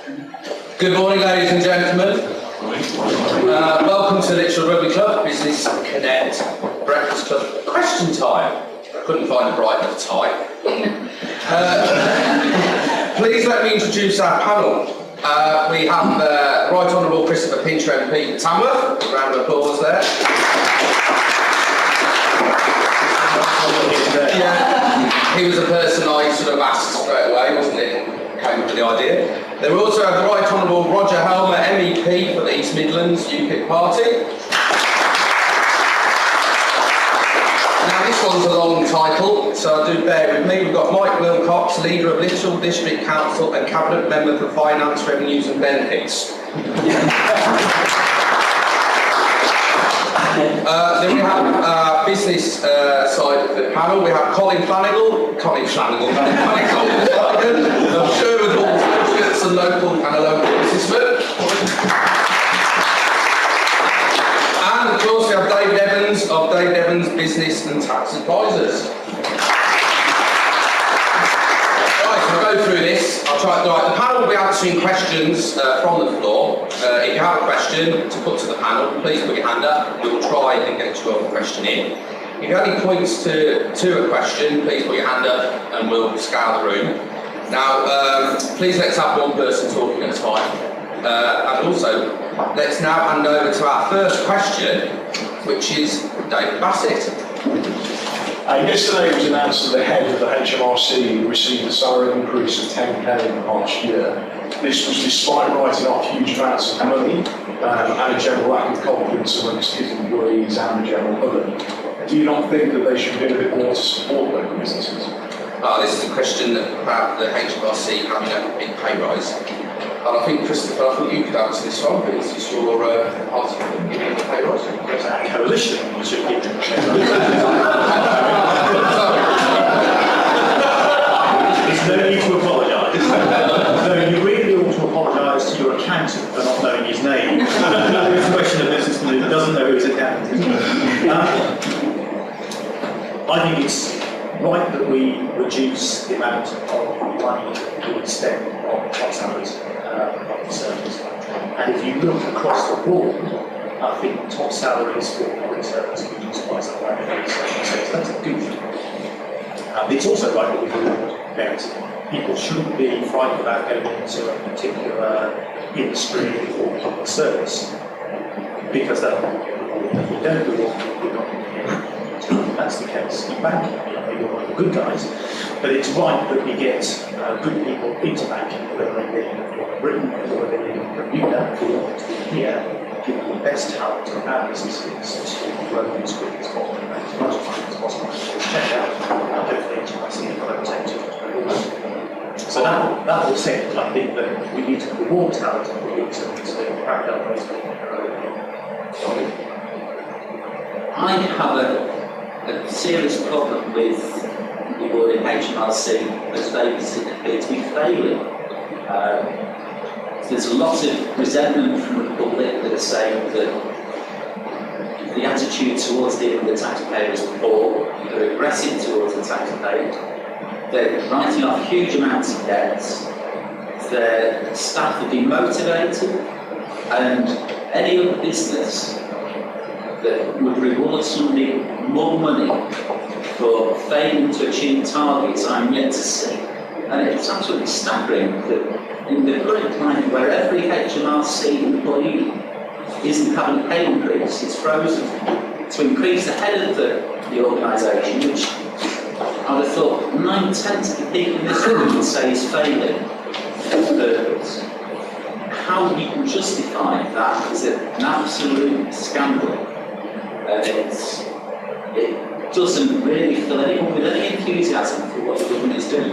Good morning, ladies and gentlemen. Welcome to Lichfield Rugby Club Business Connect Breakfast Club question time. Couldn't find a bright enough tie. Please let me introduce our panel. We have Right Honourable Christopher Pincher MP for Tamworth. A round of applause there. Yeah, he was the person I sort of asked straight away, wasn't it? Came up with the idea. Then we also have the Right Honourable Roger Helmer MEP for the East Midlands UKIP party. Now this one's a long title, so do bear with me. We've got Mile Wilcox, leader of Lichfield District Council and Cabinet Member for Finance, Revenues and Benefits. Then we have business side of the panel. We have Colin Flanagan, I'm sure with all associates and local businessmen. And of course we have David Evans of David Evans Business and Tax Advisors. Right, so we'll go through this. I'll try. Right, the panel will be answering questions from the floor. If you have a question to put to the panel, please put your hand up. We will try and get your question in. If you have any points to a question, please put your hand up and we'll scour the room. Now, please let's have one person talking at a time. And also, let's now hand over to our first question, which is David Bassett. Yesterday it was announced that the head of the HMRC received a salary increase of 10k in the past year. This was despite writing off huge amounts of money and a general lack of confidence amongst his employees and the general public. Do you not think that they should do a bit more to support local businesses? This is a question about the HMRC having a big pay rise. And I think, Christopher, you could answer this one, because it's your party giving a pay rise. It's our coalition which should give them a pay rise. There's no need to apologise. No, you really ought to apologise to your accountant for not knowing his name. It's a question of businessman who doesn't know who his accountant is. I think it's right that we reduce the amount of money that we spend on top salaries of public servants. And if you look across the board, I think top salaries for public servants are reduced by something like 30%. So that's a good thing. It's also right that we reward merit. People shouldn't be frightened about going into a particular industry or public service because they're not going to get rewarded. If we don't reward people, we're not going to get rewarded. That's the case in banking. Maybe one of the good guys, but it's right that we get good people into banking, whether they live in Britain or whether they live in Bermuda, who want to be here, give them the best talent to our businesses to grow them as quickly as possible, and as much time as possible. Check out hopefully HMRC and protect it. So that all said, I think that we need to reward talent and we need to crack down those people. I have a serious problem with the word HMRC as they appear to be failing. There's a lot of resentment from the public that are saying that the attitude towards the taxpayer is poor, they're aggressive towards the taxpayer, they're writing off huge amounts of debts, their staff are demotivated, and any other business that would reward somebody more money for failing to achieve targets I'm yet to see. And it's absolutely staggering that in the current climate where every HMRC employee isn't having a pay increase, it's frozen. To increase the head of the organisation, which I would have thought 9/10 of the people in this room would say is failing. How you can justify that is an absolute scandal. It doesn't really fill anyone with any enthusiasm for what the government is doing.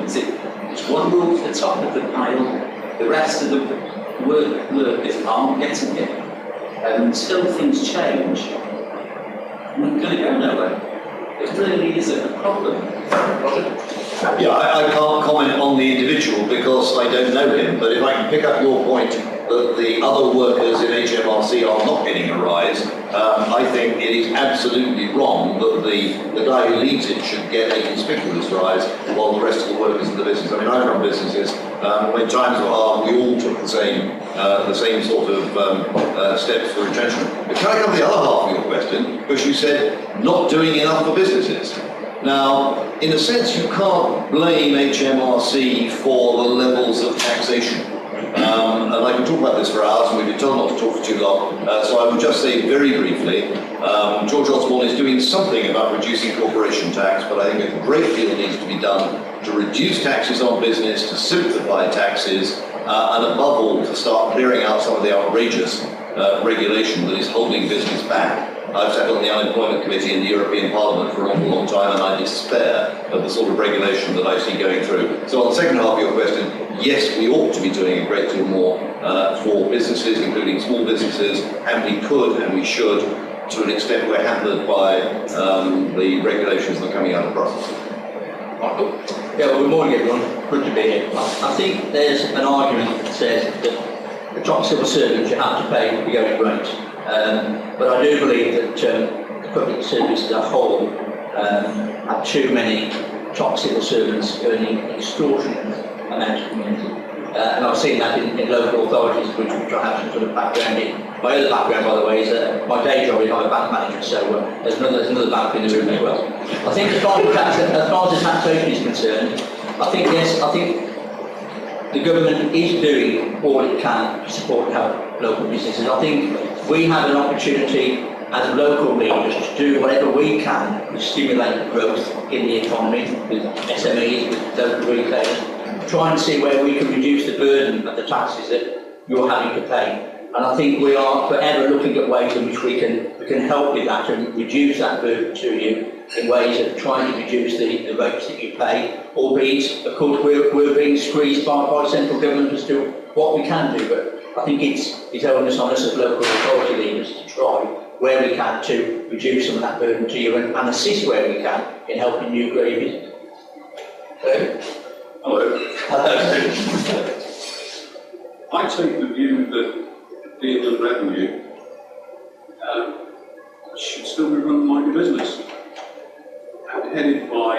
It's one rule at the top of the pile, the rest of the workers aren't getting it. And until things change, we're going to go nowhere. It really is a problem. Yeah, I can't comment on the individual because I don't know him, but if I can pick up your point that the other workers in HMRC are not getting a rise. I think it is absolutely wrong that the guy who leads it should get a conspicuous rise while the rest of the workers in the business. I mean, I've run businesses when times were hard, we all took the same sort of steps for retrenchment. But can I come to the other half of your question? Because you said not doing enough for businesses. Now, in a sense, you can't blame HMRC for the levels of taxation. And I can talk about this for hours, and we've been told not to talk for too long. So I would just say very briefly, George Osborne is doing something about reducing corporation tax, but I think a great deal needs to be done to reduce taxes on business, to simplify taxes, and above all, to start clearing out some of the outrageous regulation that is holding business back. I've sat on the Unemployment Committee in the European Parliament for a long time, and I despair of the sort of regulation that I see going through. So on the second half of your question, yes, we ought to be doing a great deal more for businesses, including small businesses, and we could and we should, to an extent we're hampered by the regulations that are coming out of Brussels. Michael? Yeah, well, good morning everyone, good to be here. I think there's an argument that says that the top civil servants you have to pay the going rate. But I do believe that the public service as a whole have too many top civil servants earning extortionate amounts of money. And I've seen that in local authorities, which I have some sort of background in. My other background, by the way, is my day job is I'm a bank manager, so there's another bank in the room as well. I think as far as the taxation is concerned, I think the government is doing all it can to support and help local businesses. I think we have an opportunity as local leaders to do whatever we can to stimulate growth in the economy with SMEs, with local retailers, try and see where we can reduce the burden of the taxes that you're having to pay. And I think we are forever looking at ways in which we can help with that and reduce that burden to you in ways of trying to reduce the rates that you pay, albeit, of course, we're being squeezed by central government as to what we can do. But I think it's onus on us as local authority leaders to try where we can to reduce some of that burden to you and assist where we can in helping you grow your business. Hello. I take the view that the inland revenue should still be run like a business and headed by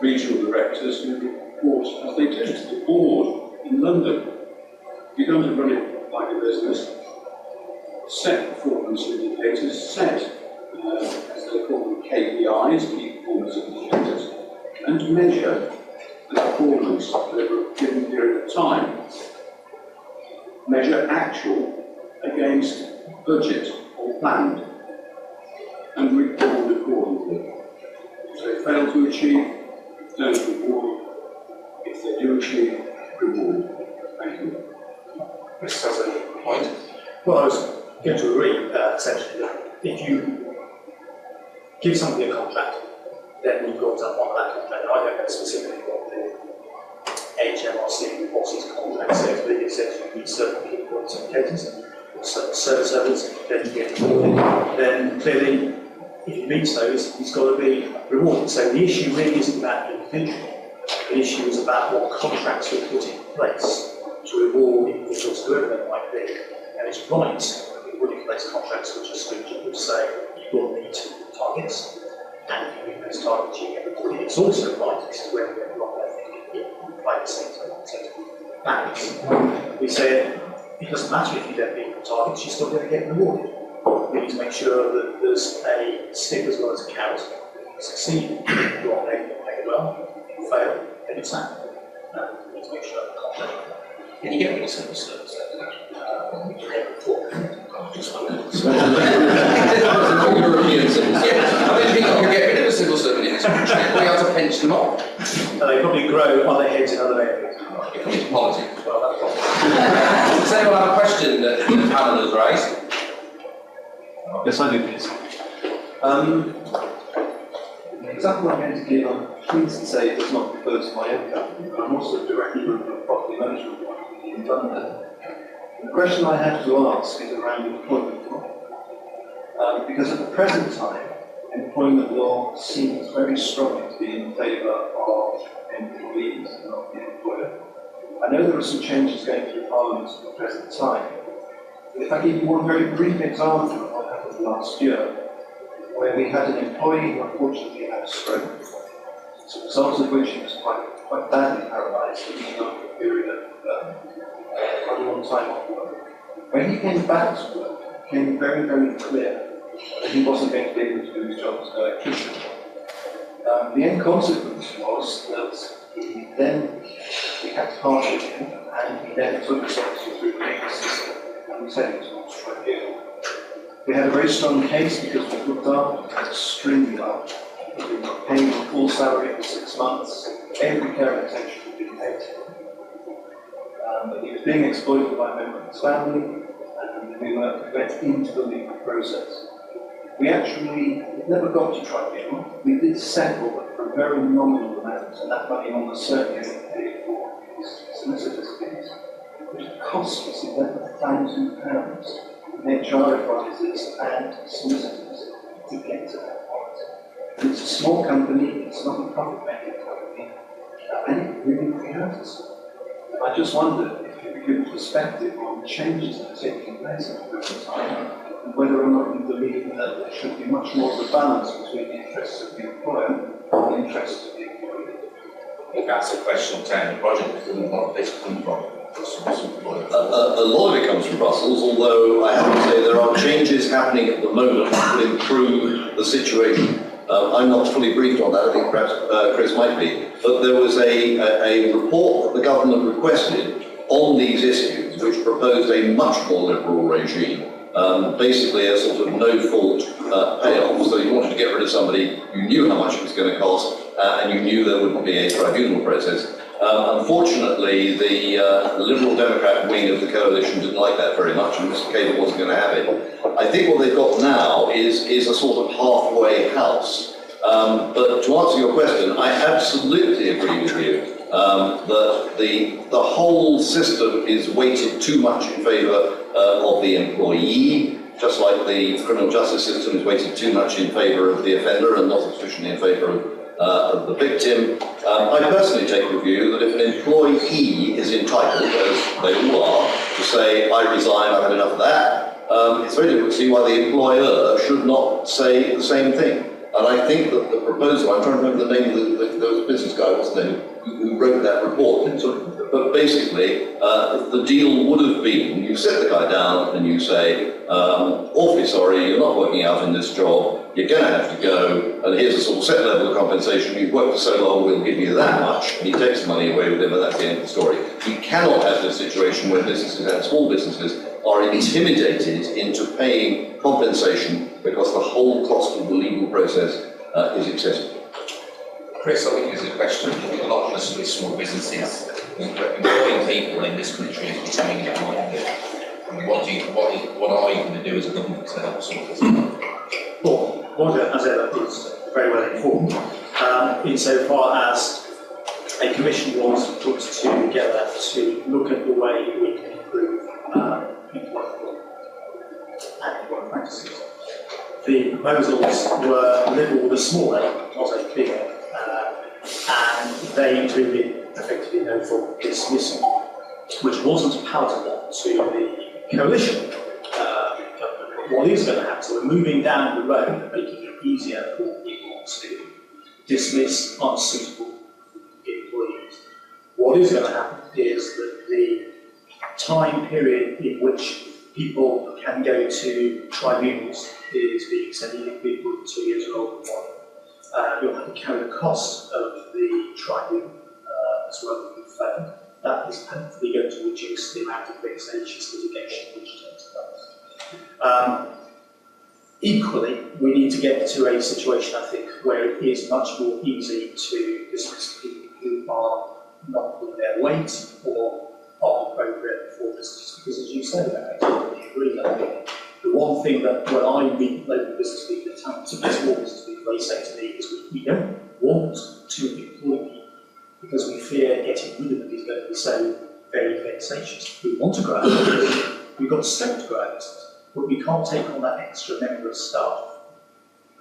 regional directors who report as they do to the board in London. You're going to run it like a business, set performance indicators, set, as they call them, KPIs, key performance indicators, and measure the performance over a given period of time. Measure actual against budget or planned, and report accordingly. If they fail to achieve, don't reward. If they do achieve, reward. Thank you. Chris has a point. Well, I was going to agree, essentially, that if you give somebody a contract, then you've got to honour that contract. I don't know specifically what the HMRC boss's contract says, but it says you need certain people in certain cases, or certain service levels, then you get rewarded. Then clearly, if you meet those, it's got to be rewarded. So the issue really isn't about the individual, the issue is about what contracts we put in place to reward individuals, whoever they might be. And it's right that we put in place contracts which are stringent, which say you've got to meet targets, and if you meet those targets, you get rewarded. It's also right, this is where we went wrong, I think, in private sector banks. We said it doesn't matter if you don't meet the targets, you're still going to get rewarded. We need to make sure that there's a stick as well as a carrot. If you succeed, you are paid well. If you fail, then it's sacked. We need to make sure that the contract. Can you get rid of civil service? European civil service. I don't think I can get rid of a civil servant in this country. We have to pinch them off. They probably grow on their heads in other areas. It comes to politics as well, that's possible. Does anyone have a question that the panel has raised? Yes, I do, please. The example I'm going to give, I'm pleased to say it does not refer to my own company, but I'm also the director of property management in London. The question I have to ask is around employment law. Because at the present time, employment law seems very strongly to be in favour of employees and not the employer. I know there are some changes going through Parliament at the present time. If I give you one very brief example of what happened last year, where we had an employee who unfortunately had a stroke, as a result of which he was quite badly paralysed for a period of quite a long time off work. When he came back to work, it became very, very clear that he wasn't going to be able to do his job as an electrician. The end consequence was that we had to part with him, and he then took us obviously through the legal system, and we sent him to the tribunal. We had a very strong case because we looked after him extremely well. We were paying him full salary for 6 months. Every care and attention had been paid to him. But he was being exploited by a member of his family, and we went into the legal process. We actually never got to tribunal. We did settle, but for a very nominal amount, and that money almost certainly only paid for his solicitor's fees. But it cost us £11,000 in HR advisors and solicitors to get to that point. It's a small company, it's not a profit-making company, and it really hurt us. And I just wonder if you could give perspective on the changes that are taking place at the present time, and whether or not you believe that there should be much more of a balance between the interests of the employer and the interests of the employee. I think that's a question of the project, and a lot of this comes from. A lot of it comes from Brussels, although I have to say there are changes happening at the moment that will improve the situation. I'm not fully briefed on that, I think perhaps Chris might be, but there was a report that the government requested on these issues, which proposed a much more liberal regime. Basically a sort of no-fault payoff. So you wanted to get rid of somebody, you knew how much it was going to cost, and you knew there wouldn't be a tribunal process. Unfortunately, the Liberal Democrat wing of the coalition didn't like that very much, and Mr. Cable wasn't going to have it. I think what they've got now is a sort of halfway house. But to answer your question, I absolutely agree with you that the whole system is weighted too much in favour of the employee, just like the criminal justice system is weighted too much in favour of the offender and not sufficiently in favour of the victim. I personally take the view that if an employee is entitled, as they all are, to say, I resign, I've had enough of that, it's very difficult to see why the employer should not say the same thing. And I think that the proposal, I'm trying to remember the name of the business guy, what's the name, who wrote that report. But basically, the deal would have been, you sit the guy down and you say, awfully sorry, you're not working out in this job, you're going to have to go, and here's a sort of set level of compensation, you've worked for so long, we'll give you that much, and he takes the money away with him, and that's the end of the story. We cannot have this situation where businesses and small businesses are intimidated into paying compensation because the whole cost of the legal process is excessive. Chris, I think there's a question. A lot of us with small businesses, employing people in this country is becoming a commodity. What are you going to do as a government to help sort this out? Well, Roger, as ever, is very well informed. Insofar as a commission was put together to look at the way we can improve employment and employment practices. The proposals were liberal with a small a, not a big a, and they included effectively no fault dismissal, which wasn't palatable to the coalition government. What is going to happen, so we're moving down the road and making it easier for people to dismiss unsuitable employees. What is going to happen is that the time period in which people can go to tribunals is being extended. People 2 years old and one. You'll have to carry the cost of the tribunal as well if you've failed. That is hopefully going to reduce the amount of vexatious litigation which takes place. Equally, we need to get to a situation, I think, where it is much more easy to dismiss people who are not with their weight or are appropriate for businesses. Because as you said, I totally agree that the one thing that when I meet local business people, small business people, they say to me is we don't want to employ people because we fear getting rid of them is going to be so very vexatious. We want to grow our business, we've got scope to grow our business, but we can't take on that extra member of staff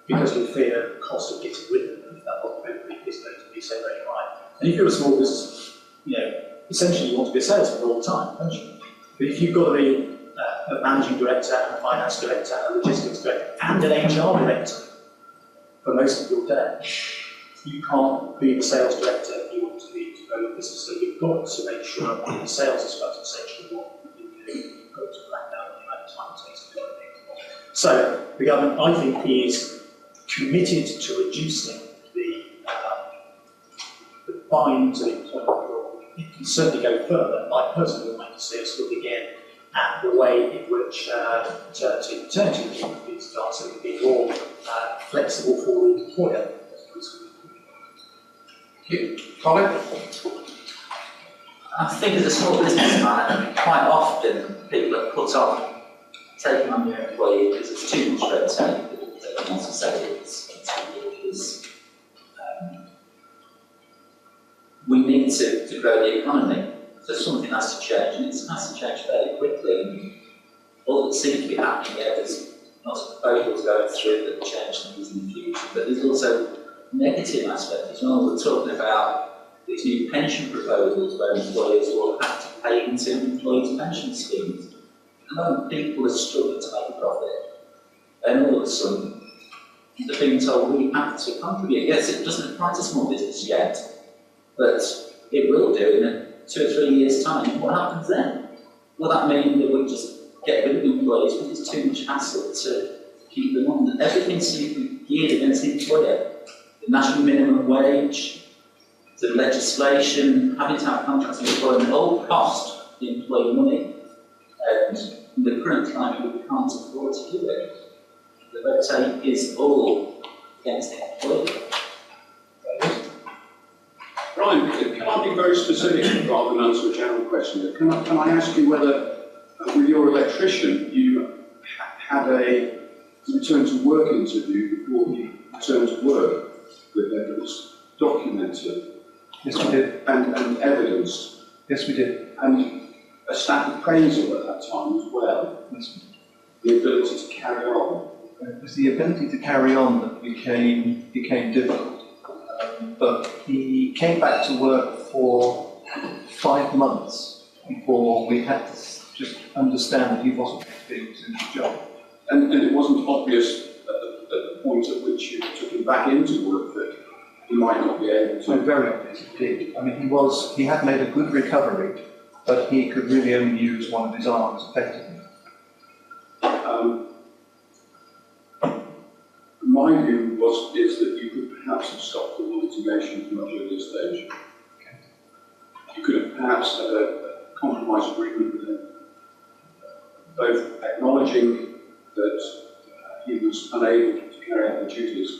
because we fear the cost of getting rid of them if that opportunity is going to be so very high. And if you're a small business, essentially you want to be a salesman all the time, don't you? But if you've got to be a managing director, a finance director, a logistics director, and an HR director for most of your day, you can't be the sales director you want to be to grow the business. So you've got to make sure that the sales is first essentially what you do. You've got to plan down the amount of time it takes to do it. So the government, I think, is committed to reducing the fines and employment law. It can certainly go further. I personally would like to see us look again at the way in which maternity leave is done, so it can be more flexible for the employer. Colin? I think as a small businessman, quite often people are put off taking on their employee because it's too much red tape. They don't want to say it's we need to grow the economy. So something has to change, and it has to change fairly quickly. And all that seems to be happening there is lots of proposals going through that change things in the future, but there's also negative aspects as well. We're talking about these new pension proposals where employers will have to pay into employees' pension schemes. And people are struggling to make a profit, and all of a sudden they're being told we have to contribute. Yes, it doesn't apply to small business yet, but it will do in 2 or 3 years' time. What happens then? Will that mean that we just get rid of employees because it's too much hassle to keep them on? Everything seems to be geared against the employer. The national minimum wage, the legislation, having to have contracts with employment, all cost the employee money. And in the current climate, we can't afford to do it. The red tape is all against the employee. Brian, can I be very specific rather than answer a general question? Can I ask you whether, with your electrician, you had a return to work interview before you returned to work with them that was documented? Yes, we did. And evidenced? Yes, we did. And a staff appraisal at that time as well? Yes. The ability to carry on? It was the ability to carry on that became difficult. But he came back to work for 5 months before we had to just understand that he wasn't being to his job. And it wasn't obvious at the point at which you took him back into work that he might not be able So to. very obvious indeed. I mean, he had made a good recovery, but he could really only use one of his arms effectively. My view is that you could perhaps have stopped the litigation at a much earlier stage. Okay. You could have perhaps had a compromise agreement with him, both acknowledging that he was unable to carry out the duties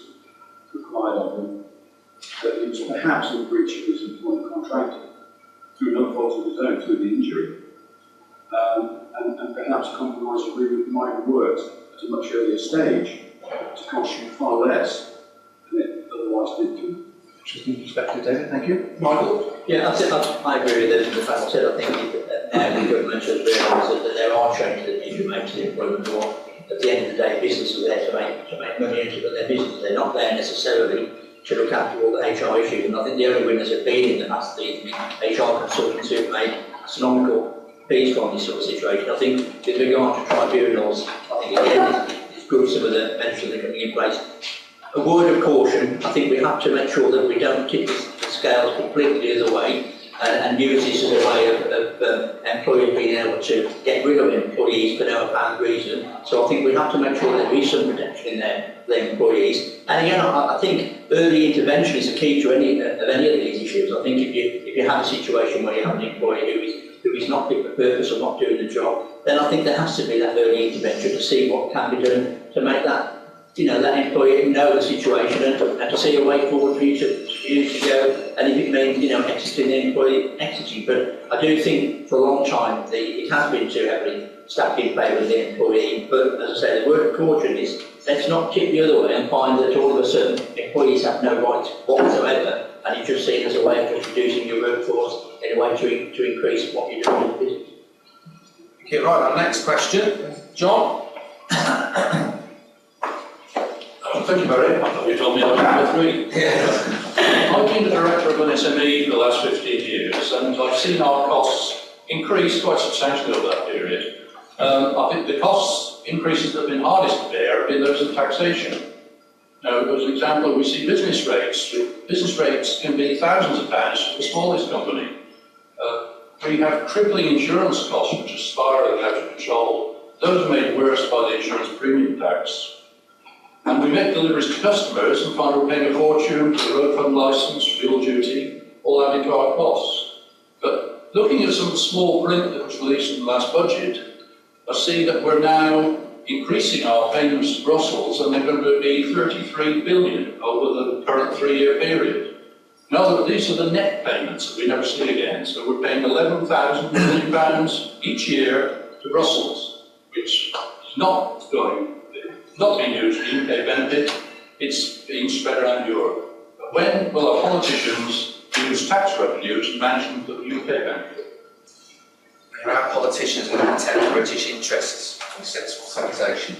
required of him, that he was perhaps in breach of his employment contract through no fault of his own, through the injury, and perhaps a compromise agreement might have worked at a much earlier stage to cost you far less than it otherwise did do. Interesting perspective, David. Thank you. Michael? Yeah, I agree with the fact that I think now the government has realised that there are changes that need to be made to the employment law. At the end of the day, businesses are there to make money and to run their business. They're not there necessarily to look after all the HR issues. And I think the only winners have been in the past HR consultants who've made astronomical fees from this sort of situation. I think with regard to tribunals, I think again it's good some of the measures that are coming in place. A word of caution, I think we have to make sure that we don't tip the scales completely the other way and use this as a way of employers being able to get rid of employees for no apparent reason. So I think we have to make sure there is some protection in there for their employees. And again, I think early intervention is the key to any of these issues. I think if you have a situation where you have an employee who is not fit for purpose or not doing the job, then I think there has to be that early intervention to see what can be done to make that that employee know the situation and to see a way forward for you to go. And if it means, exiting the employee, exiting. But I do think for a long time it has been too heavily stacked in favour of the employee. But as I say, the word of caution is let's not tip the other way and find that all of a sudden employees have no rights whatsoever, and it's just seen as a way of just reducing your workforce in a way to increase what you're doing in the business. Okay, right, our next question. John? Thank you, Barry. I thought you told me I was number 3. Yeah. I've been the director of an SME for the last 15 years, and I've seen our costs increase quite substantially over that period. I think the cost increases that have been hardest to bear have been those of taxation. Now, as an example, we see business rates. Business rates can be thousands of pounds for the smallest company. We have tripling insurance costs, which are spiralling out of control. Those are made worse by the insurance premium tax. And we make deliveries to customers and find we're paying a fortune for the road fund licence, fuel duty, all adding to our costs. But looking at some of the small print that was released in the last budget, I see that we're now increasing our payments to Brussels, and they're going to be 33 billion over the current 3-year period. Now, these are the net payments that we never see again. So we're paying £11,000 million each year to Brussels, which is not being used for UK benefit, it's being spread around Europe. But when will our politicians use tax revenues to manage the UK benefit? Our politicians will protect British interests in sensible taxation.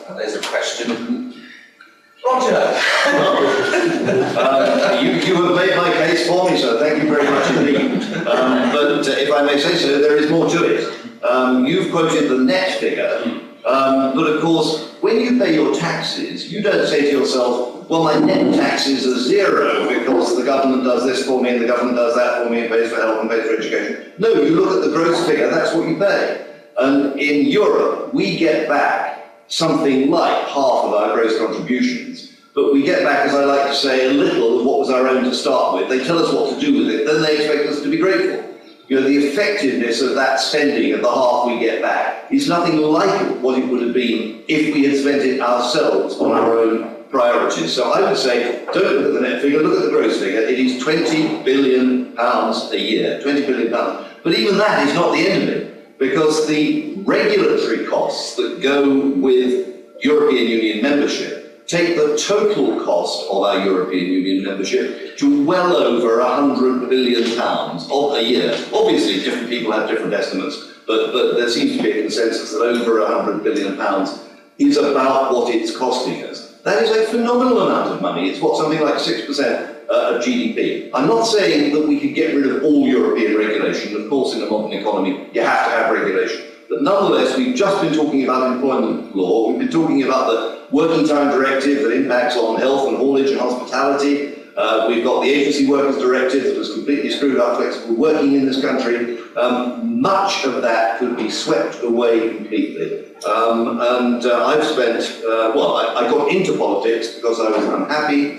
And there's a question. Roger! You have made my case for me, so thank you very much indeed. But if I may say so, there is more to it. You've quoted the net figure, but of course, when you pay your taxes, you don't say to yourself, well, my net taxes are zero because the government does this for me and the government does that for me and pays for health and pays for education. No, you look at the gross figure, that's what you pay. And in Europe, we get back something like half of our gross contributions. But we get back, as I like to say, a little of what was our own to start with. They tell us what to do with it, then they expect us to be grateful. You know, the effectiveness of that spending of the half we get back is nothing like what it would have been if we had spent it ourselves on our own priorities. So I would say, don't look at the net figure, look at the gross figure. It is £20 billion a year, £20 billion. But even that is not the end of it, because the regulatory costs that go with European Union membership take the total cost of our European Union membership to well over £100 billion a year. Obviously, different people have different estimates, but there seems to be a consensus that over £100 billion is about what it's costing us. That is a phenomenal amount of money. It's something like 6% of GDP. I'm not saying that we could get rid of all European regulation. Of course, in a modern economy, you have to have regulation. But nonetheless, we've just been talking about employment law. We've been talking about the working time directive that impacts on health and haulage and hospitality. We've got the agency workers directive that has completely screwed up flexible working in this country. Much of that could be swept away completely. I've spent, I got into politics because I was unhappy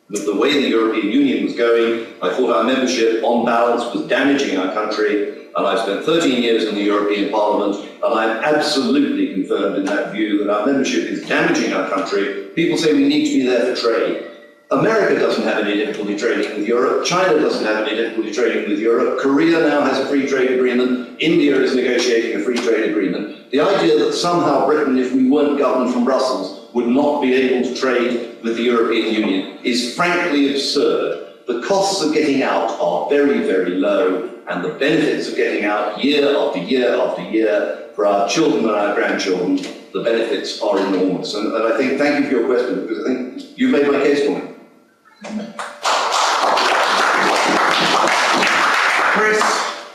with the way the European Union was going. I thought our membership, on balance, was damaging our country. And I've spent 13 years in the European Parliament, and I'm absolutely confirmed in that view that our membership is damaging our country. People say we need to be there for trade. America doesn't have any difficulty trading with Europe. China doesn't have any difficulty trading with Europe. Korea now has a free trade agreement. India is negotiating a free trade agreement. The idea that somehow Britain, if we weren't governed from Brussels, would not be able to trade with the European Union is frankly absurd. The costs of getting out are very, very low, and the benefits of getting out year after year after year for our children and our grandchildren, the benefits are enormous. And I think, thank you for your question, because I think you made my case for me. Chris,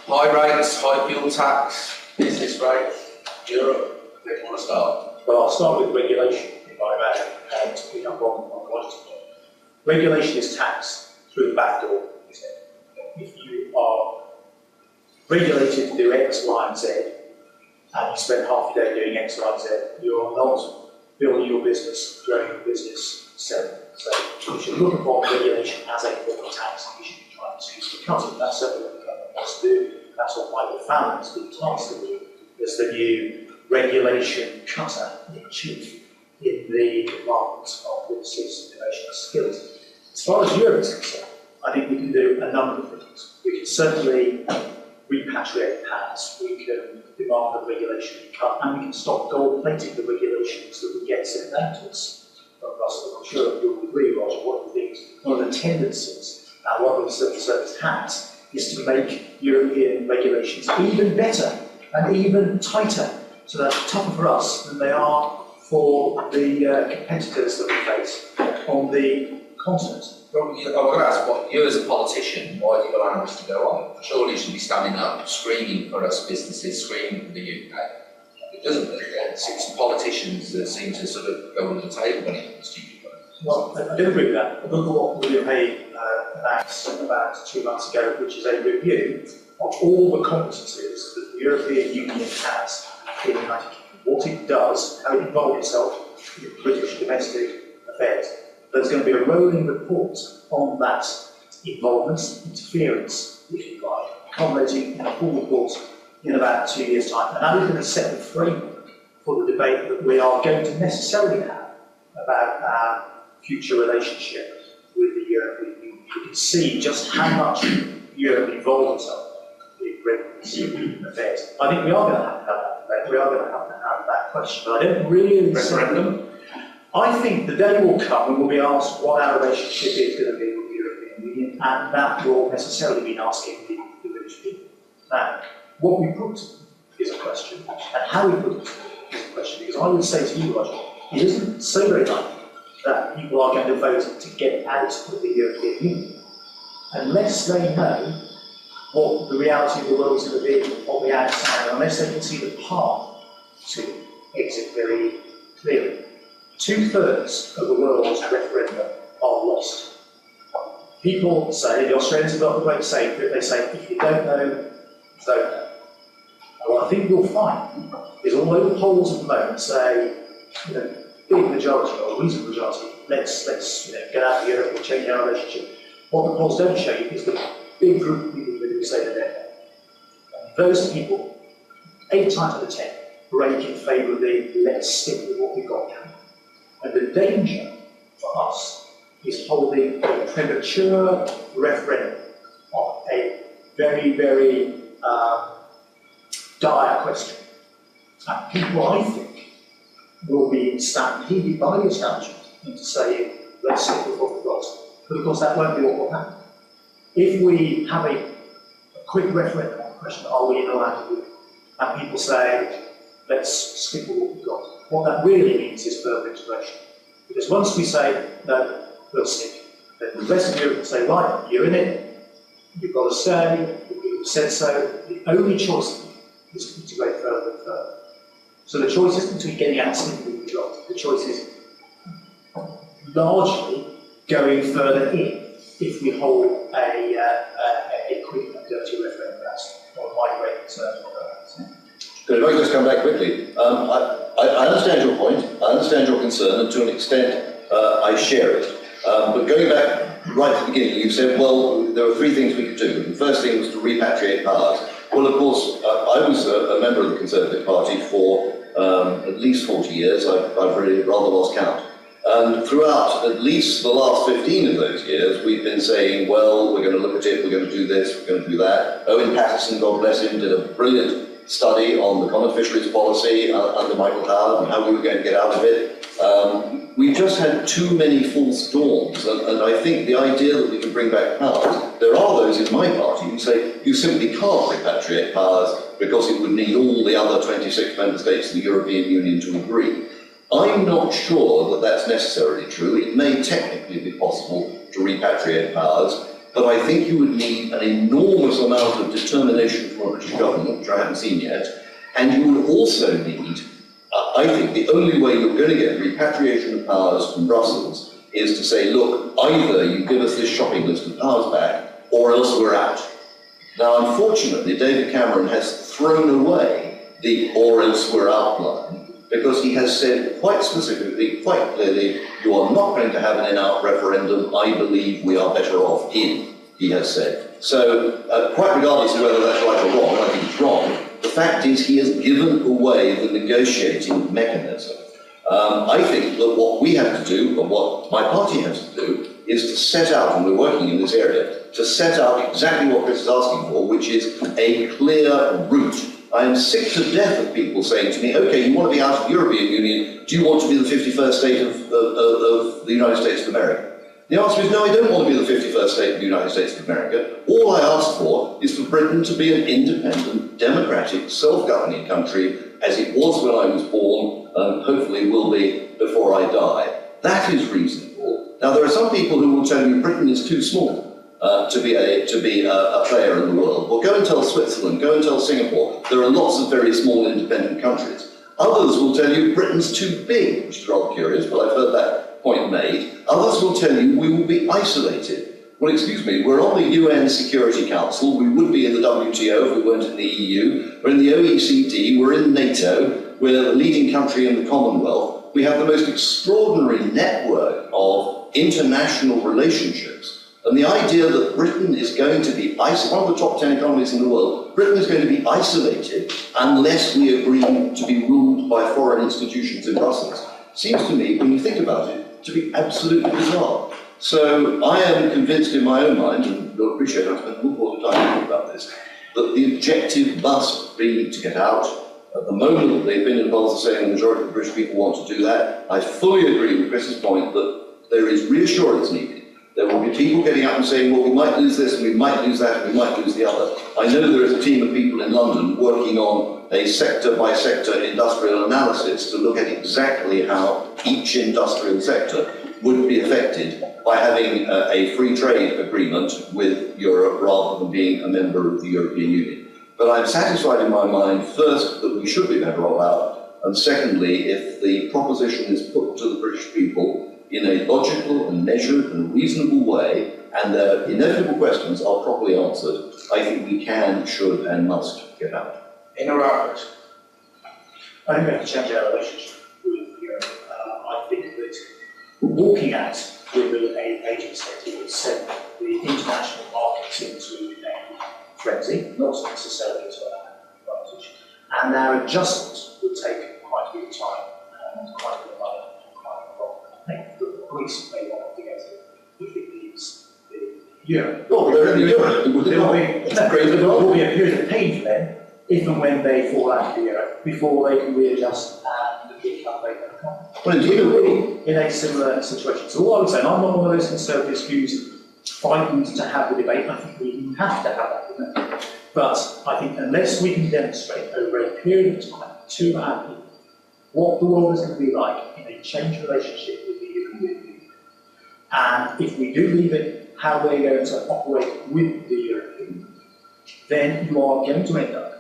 high rates, high fuel tax, business rates, Europe, where do you want to start? Well, I'll start with regulation, if I may, and to pick up on what regulation is tax through the back door, isn't it? If you are regulated to do X, Y, and Z, and you spend half your day doing X, Y, and Z, you are not building your business, growing your business, selling. So you should look upon regulation as a form of tax, and you should be trying to cut it. That's certainly what the government wants to do. That's what Michael Fallon has been tasked to do, as the new regulation cutter in chief in the Department of Business, Innovation and Skills. As far as Europe is concerned, I think we can do a number of things. We can certainly repatriate powers, we can demand that regulation be cut, and we can stop gold-plating the regulations that we get sent down to us from Brussels. I'm sure you'll agree, Roger, one of the tendencies, and one of the civil service has, is to make European regulations even better and even tighter, so that's tougher for us than they are for the competitors that we face on the continent. Well, I'm going to ask, what, you as a politician, why do you allow this to go on? Surely you should be standing up, screaming for us businesses, screaming for the UK. It doesn't. It's politicians that seem to sort of go under the table when it comes to UK. Well, I do agree with that. But look at what William Hay announced about 2 months ago, which is a review of all the competencies that the European Union has in the United Kingdom. What it does, how it involves itself in British domestic affairs. There's going to be a rolling report on that involvement, interference, if you like, culminating in a full report in about 2 years' time. And that is going to set the framework for the debate that we are going to necessarily have about our future relationship with the European Union. You can see just how much Europe involves itself in Britain's affairs. I think we are going to have that debate. We are going to have that question. But I don't really referendum. I think the day will come when we'll be asked what our relationship is going to be with the European Union, and that will necessarily be asking the British people. Now, what we put is a question, and how we put it is a question, because I would say to you, Roger, it isn't so very likely that people are going to vote to get out of the European Union unless they know what the reality of the world is going to be on the outside, unless they can see the path to exit very clearly. 2/3 of the world's referenda are lost. People say, the Australians have got the great saying, they say, if you don't know, don't know. And what I think you'll find is although the polls at the moment say, big majority or a reasonable majority, let's get out of Europe and change our relationship. What the polls don't show you is the big group of people who say that they're there. And those people, 8 times out of 10, break in favour of the let's stick with what we've got now. And the danger for us is holding a premature referendum on a very, very dire question. And people, I think, will be stampeded by the establishment into saying, let's stick with what we've got. But of course, that won't be what will happen. If we have a quick referendum on the question, are we in or out of Europe? And people say, let's stick with what we've got. What that really means is further integration. Because once we say, no, we'll stick, then the rest of Europe will say, right, you're in it, you've got to stay, you've said so. The only choice is to integrate further and further. So the choice isn't between getting out and sticking with the job. The choice is largely going further in if we hold a quick and dirty referendum. That's one of my great concerns about that. Good, if I can just come back quickly. I understand your point, I understand your concern, and to an extent I share it. But going back right at the beginning, you said, well, there were 3 things we could do. The first thing was to repatriate powers. Well, of course, I was a member of the Conservative Party for at least 40 years. I've really rather lost count. And throughout at least the last 15 of those years, we've been saying, well, we're going to look at it, we're going to do this, we're going to do that. Owen Paterson, God bless him, did a brilliant study on the common fisheries policy under Michael Howard and how we were going to get out of it. We've just had too many false dawns, and I think the idea that we can bring back powers, there are those in my party who say you simply can't repatriate powers because it would need all the other 26 member states of the European Union to agree. I'm not sure that that's necessarily true. It may technically be possible to repatriate powers, but I think you would need an enormous amount of determination from the British government, which I haven't seen yet, and you would also need, I think the only way you're going to get repatriation of powers from Brussels is to say, look, either you give us this shopping list of powers back, or else we're out. Now, unfortunately, David Cameron has thrown away the or else we're out line, because he has said quite specifically, quite clearly, you are not going to have an in-out referendum. I believe we are better off in, he has said. So, quite regardless of whether that's right or wrong, and I think it's wrong, the fact is he has given away the negotiating mechanism. I think that what we have to do, and what my party has to do, is to set out, and we're working in this area, to set out exactly what Chris is asking for, which is a clear route. I am sick to death of people saying to me, okay, you want to be out of the European Union, do you want to be the 51st state of the United States of America? The answer is no, I don't want to be the 51st state of the United States of America. All I ask for is for Britain to be an independent, democratic, self-governing country, as it was when I was born, and hopefully will be before I die. That is reasonable. Now, there are some people who will tell you Britain is too small to be a player in the world. Well, go and tell Switzerland, go and tell Singapore. There are lots of very small independent countries. Others will tell you Britain's too big, which is rather curious, but I've heard that point made. Others will tell you we will be isolated. Well, excuse me, we're on the UN Security Council, we would be in the WTO if we weren't in the EU, we're in the OECD, we're in NATO, we're the leading country in the Commonwealth. We have the most extraordinary network of international relationships. And the idea that Britain is going to be one of the top 10 economies in the world, Britain is going to be isolated unless we agree to be ruled by foreign institutions in Brussels, seems to me, when you think about it, to be absolutely bizarre. So I am convinced in my own mind, and you'll appreciate I've spent an awful lot of time thinking about this, that the objective must be to get out. At the moment, they've been involved in saying the majority of the British people want to do that. I fully agree with Chris's point that there is reassurance needed. There will be people getting up and saying, well, we might lose this, and we might lose that, and we might lose the other. I know there is a team of people in London working on a sector-by-sector industrial analysis to look at exactly how each industrial sector would be affected by having a free trade agreement with Europe rather than being a member of the European Union. But I'm satisfied in my mind, first, that we should be better off out, and secondly, if the proposition is put to the British people in a logical and measured and reasonable way, and their inevitable questions are properly answered, I think we can, should, and must get out. Interrupt. I think we have to change our relationship with Europe. I think that walking out with an agency would send the international markets into a frenzy, not necessarily to our advantage, and our adjustment would take quite a bit of time and quite a bit of money and quite a lot. I think that Greece may want to get it if it leaves the euro. Well, they're in the euro. There will be a period of pain for them if and when they fall out of the euro before they can readjust and pick up their economy. Well, indeed, in a similar situation. So all I would say, I'm not one of those conservatives who's frightened to have the debate. I think we have to have that debate. But I think unless we can demonstrate over a period of time to our people what the world is going to be like in a changed relationship with the European Union, and if we do leave it, how they're going to operate with the European Union, then you are going to end up,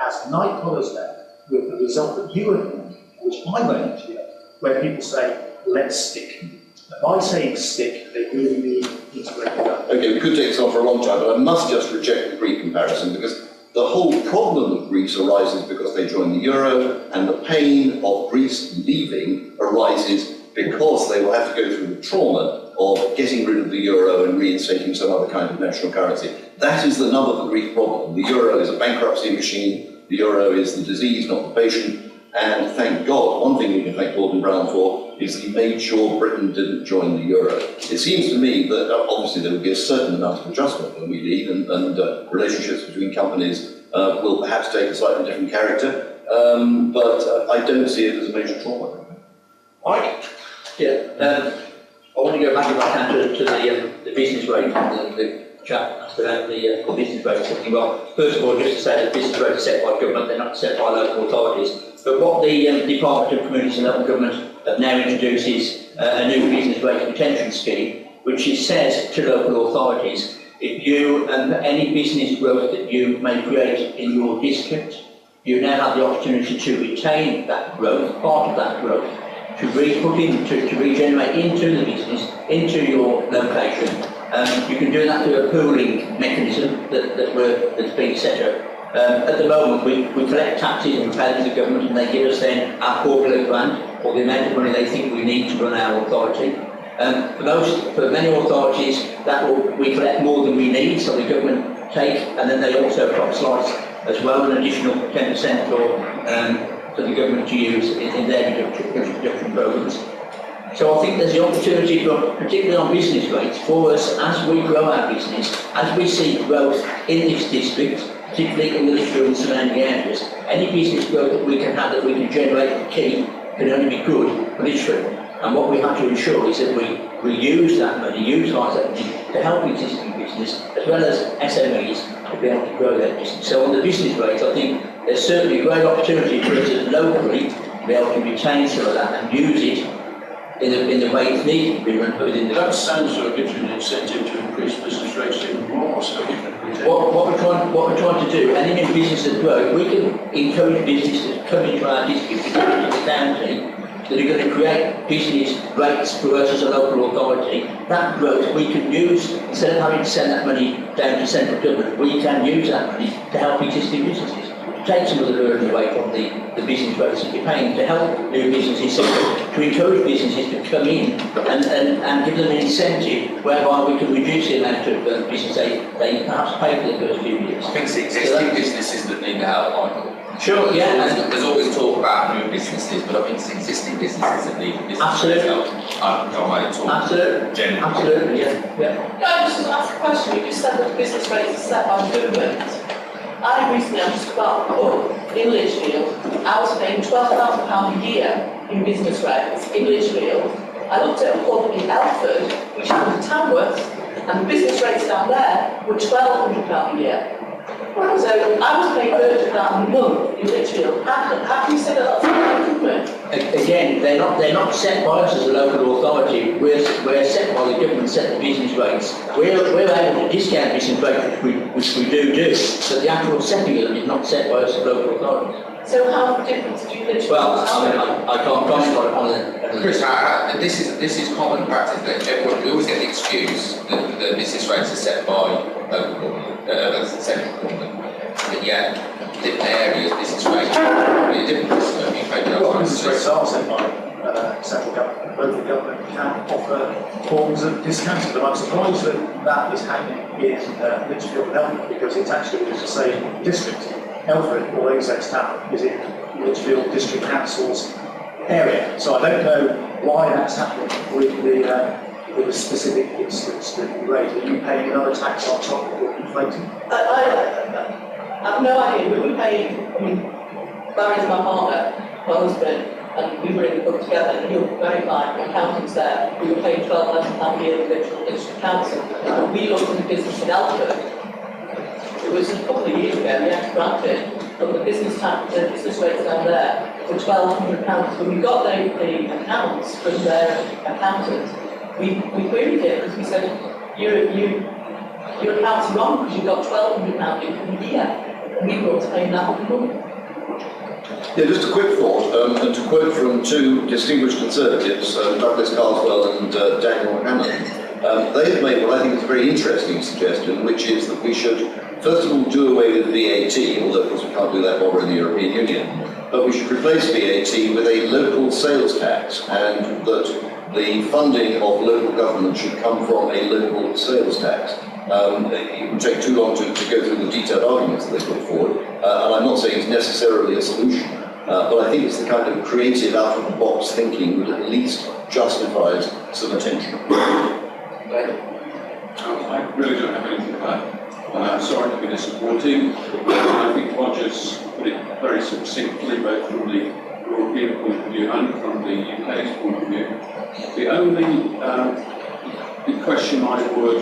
as night follows day, with the result that you have done, which I won't actually have, where people say, let's stick. And by saying stick, they really mean integrate it up. okay, we could take this on for a long time, but I must just reject the Greek comparison because the whole problem of Greece arises because they joined the euro, and the pain of Greece leaving arises because they will have to go through the trauma of getting rid of the euro and reinstating some other kind of national currency. That is the nub of the Greek problem. The euro is a bankruptcy machine, the euro is the disease, not the patient, and thank God, one thing we can thank Gordon Brown for is he made sure Britain didn't join the euro. It seems to me that obviously there will be a certain amount of adjustment when we leave, and relationships between companies will perhaps take a slightly different character, but I don't see it as a major trauma. Mike? Yeah, I want to go back if I can to the business rate. The chap asked about the business rate. Well, first of all, just to say that business rates are set by government, they're not set by local authorities. But what the Department of Communities and Local Government have now introduced is a new business rate retention scheme, which says to local authorities, if you and any business growth that you may create in your district, you now have the opportunity to retain that growth, part of that growth, to regenerate into the business, into your location. You can do that through a pooling mechanism that's been set up. At the moment, we collect taxes and pay to the government, and they give us then our corporate grant, or the amount of money they think we need to run our authority. For many authorities, we collect more than we need, so the government take, and then they also slice as well an additional 10% for the government to use in their reduction programs. So I think there's the opportunity, particularly on business rates, for us as we grow our business, as we see growth in this district, particularly in the Lichfield and surrounding areas, any business growth that we can have, that we can generate and keep, can only be good for Lichfield. And what we have to ensure is that we use that money, utilise that money to help existing business, as well as SMEs, to be able to grow their business. So on the business rate, I think there's certainly a great opportunity for us locally to be able to retain some of that and use it in the way it's needed to be run within the. That sounds like it's an incentive to increase business rates even more, so you can retain. What we're trying to do, and in business as well, we can encourage businesses to come into our district, particularly the county, that are going to create business rates for us as a local authority. That growth we can use, instead of having to send that money down to central government, we can use that money to help existing businesses. Take some of the burden away from the business rates that you're paying, to help new businesses, to encourage businesses to come in and give them an incentive whereby we can reduce the amount of business they perhaps pay for the first few years. I think it's the existing businesses that need the help, Michael. Sure, yeah. There's always talk about new businesses, but I think it's existing businesses that need business Absolutely. help. I talk Absolutely. generally. Absolutely, yeah. Can I just ask a question? You just said that business rates are set by the government. I recently just about a pub in Lichfield. I was paying £12,000 a year in business rates in Lichfield. I looked at a pub in Elford, which was Tamworth, and the business rates down there were £1,200 a year. So I was paying £30,000 a month in Lichfield. How can you say that that's not government? Again, they're not set by us as a local authority. We're set by the government, set the business rates. We're able to discount business rates, which we do, but the actual setting of them is not set by us as local authorities. So how different do you Lichfield? Well, I can't comment on it. Chris, this is common practice. That everyone, we always get the excuse that the business rates are set by local government, central government. But yet, different areas, business rates are really different. Well, business rates are set by central government. Local government can offer forms of discounting, but I'm surprised that that is happening in Lichfield and Helmer, because it's actually the same district. Elford, although it's Tamworth, is in Lichfield District Council's area. So I don't know why that's happening with a specific instance that you raised. Are you paying another tax on top of what you're inflating? I have no idea. We were paying, Barry's my partner, my husband, and we were in the book together, and you're very fine, accountants there. We were paying £12,000 a year in the District Council. We looked at the business in Elford. It was a couple of years ago, we had to grant it, but the business rates down there were £1,200. When we got the accounts from their accountants, we queried it because we said, your accounts are wrong because you've got £1,200 in a year. And we were paying that on the month. Yeah, just a quick thought, and to quote from two distinguished Conservatives, Douglas Carswell and Daniel Hannan, they have made what I think is a very interesting suggestion, which is that we should, first of all, do away with VAT, although of course we can't do that while we're in the European Union, but we should replace VAT with a local sales tax, and that the funding of local government should come from a local sales tax. It would take too long to go through the detailed arguments that they put forward, and I'm not saying it's necessarily a solution, but I think it's the kind of creative, out-of-the-box thinking that at least justifies some attention. I really don't have anything to add. I'm sorry to be disappointing. I think Roger's put it very succinctly, both from the European point of view and from the UK's point of view. The only the question I would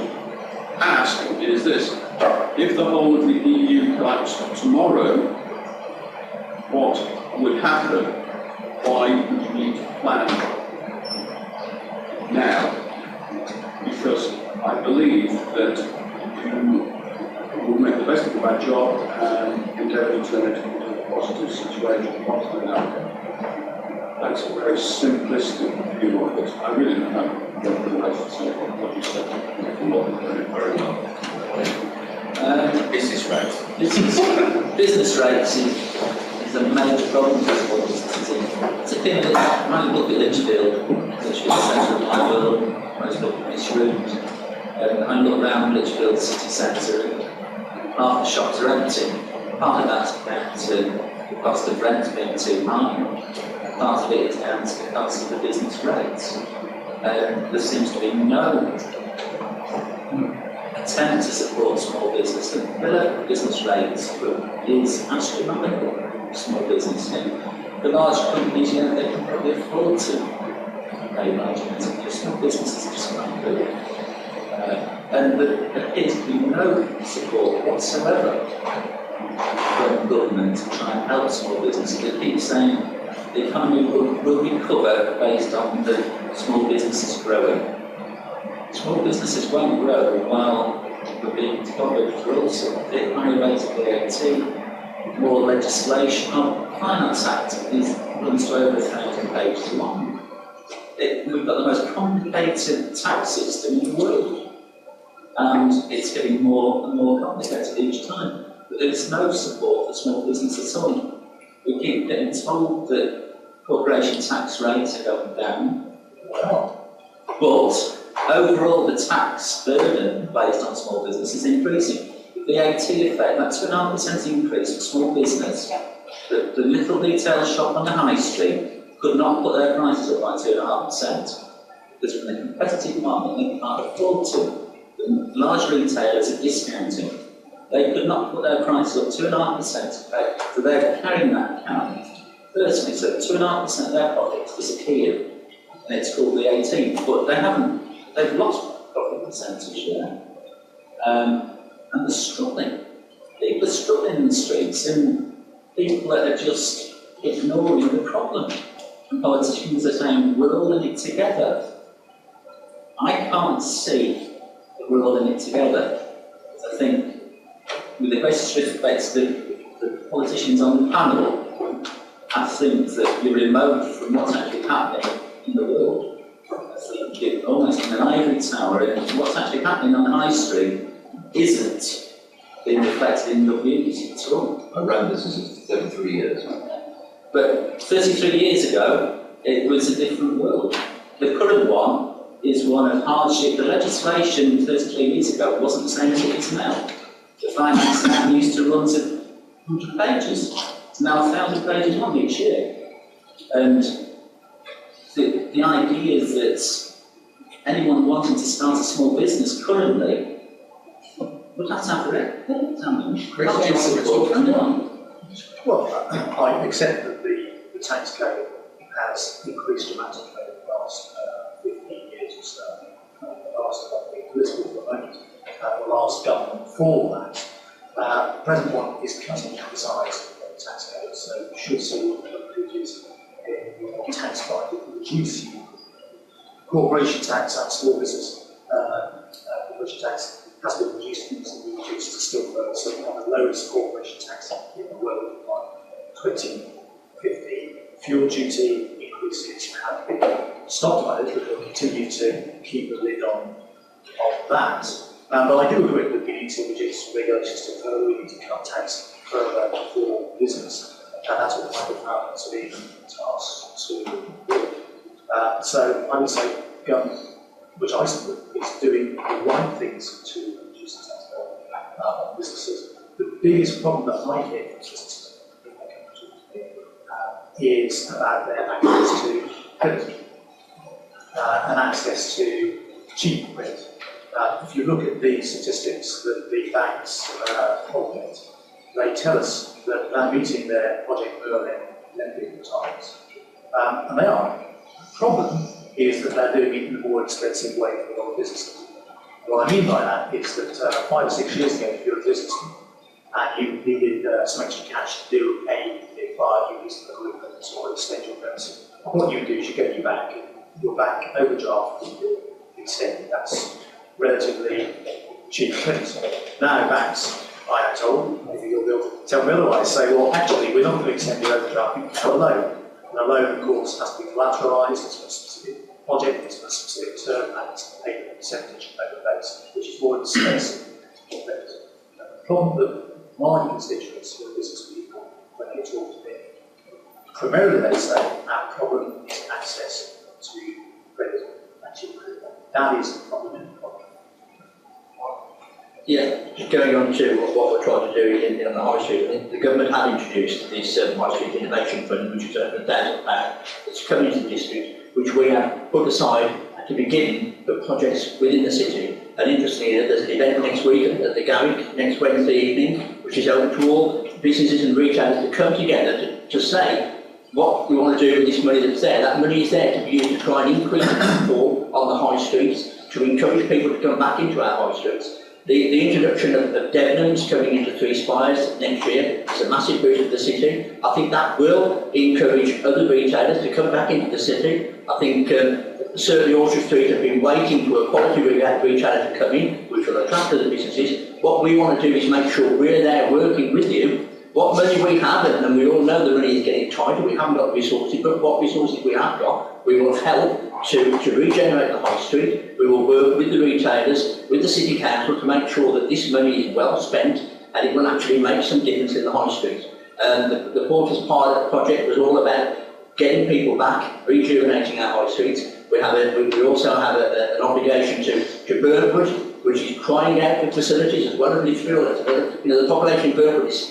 ask is this: if the whole of the EU collapsed tomorrow, what would happen? Why would you need to plan now? Because I believe that you will make the best of a bad job and endeavour to turn it into a positive situation, positive outcome. That's a very simplistic view of it. I really don't have nothing else to say about what you said. Very well. Business rates. Business rates is a major problem for small businesses. It's a thing that when you look at Lichfield, the centre of my world, when you look at these rooms, and I look around Lichfield city centre and half the shops are empty. Part of that's down to the cost of rent being too high. Part of it is down to the cost of the business rates. There seems to be no attempt to support small business. The local business rates is astronomical for small business. The large companies, they can probably afford to pay large amounts. Small businesses just can't do it. And there appears to be no support whatsoever from government to try and help small businesses. They keep saying the economy will recover based on the small businesses growing. Small businesses won't grow while we're being covered for all sorts of higher rates of VAT, more legislation. Our Finance Act runs to over 1,000 pages long. We've got the most complicated tax system in the world, and it's getting more and more complicated each time. But there's no support for small business at all. We keep getting told that corporation tax rates are going down, but overall the tax burden based on small business is increasing. The VAT effect, that 2.5% increase for small business, the little retail shop on the high street could not put their prices up by 2.5% because in the competitive market they can't afford to. The large retailers are discounting. They could not put their prices up 2.5%, so they're carrying that account personally. So 2.5% of their profits disappeared, and it's called the 18. But they haven't. They've lost profit percentage there, and they're struggling. People are struggling in the streets, and people that are just ignoring the problem. And politicians are saying, we're all in it together. I can't see that we're all in it together. I think, with the greatest respect to the politicians on the panel, I think that you're remote from what's actually happening in the world. I think you're almost in an ivory tower, and what's actually happening on the high street isn't being reflected in your views at all. I ran businesses for 33 years. But 33 years ago, it was a different world. The current one is one of hardship. The legislation 33 years ago wasn't the same as it is now. The Finance Act used to run to 100 pages. It's now 1,000 pages long each year. And the idea is that anyone wanting to start a small business currently would have to have their Well, I accept that the tax code has increased dramatically over the last 15 years or so. The last government, political for the moment, the last government before that. The present one is cutting the size of the tax code, so you should see increases in tax by reduce corporation tax and small business. Corporation tax has been reduced and reduced to still lower, so we have the lowest corporation tax in the world by 2015. Fuel duty increases have been stopped by it, but we'll continue to keep a lid on that. But I do agree that we need to reduce regulations to further, we need to cut tax further for business, and that's what the government has been tasked to do. So I would say government, which I support, is doing the right things to reduce the tax burden on businesses. The biggest problem that I hear from businesses is about their access to credit and access to cheap credit. If you look at the statistics that the banks populate, they tell us that they're meeting their Project Merlin lending requirements, and they are. The problem is that they're doing it in a more expensive way for a lot of businesses. What I mean by that is that 5 or 6 years ago, if you're a businessman and you needed some extra cash to do a big buy, you used an agreement or extend your premises, what you do is you go to your bank overdraft extended. That's relatively cheap credit. Now banks, I am told, maybe you'll be able to tell me otherwise, say, well, actually, we're not going to extend your overdraft, you can have a loan. And a loan, of course, has to be collateralised, it's got a specific project, it's got a specific term, and it's paid a percentage over base, which is more expensive to get credit. The problem that my constituents, who are business people, when they talk to me, primarily they say our problem is access to credit, actually credit. That is the fundamental problem. Yeah, just going on to what we're trying to do in the high street. The government had introduced this high street innovation fund, which is £1,000. It's coming into the district, which we have put aside at the beginning for projects within the city. And interestingly, there's an event next week at the Garrick, next Wednesday evening, which is open to all businesses and retailers to come together to say what we want to do with this money that's there. That money is there to be used to try and increase footfall on the high streets, to encourage people to come back into our high streets. The introduction of Debenhams coming into Three Spires next year is a massive boost of the city. I think that will encourage other retailers to come back into the city. I think certainly Orchard Street have been waiting for a quality retailer to come in, which will attract other businesses. What we want to do is make sure we're there working with you. What money we have, and we all know the money is getting tighter, we haven't got the resources, but what resources we have got, we will help to regenerate the high street. We will work with the retailers, with the City Council to make sure that this money is well spent and it will actually make some difference in the high street. The Porters Pilot project was all about getting people back, rejuvenating our high streets. We also have an obligation to Burwood, which is crying out for facilities as well as Lichfield. The population in Burwood is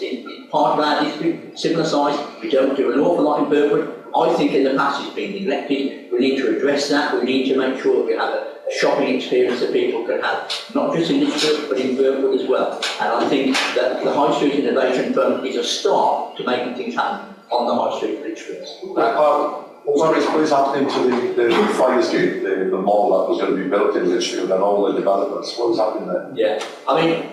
part of our district, similar size. We don't do an awful lot in Burwood. I think in the past it's been neglected. We need to address that. We need to make sure that we have a shopping experience that people can have, not just in Lichfield, but in Burwood as well. And I think that the High Street Innovation Fund is a start to making things happen on the High Street of Lichfield. What is happening to the fire street, the mall that was going to be built in Lichfield and all the developments? What is happening there? Yeah, I mean,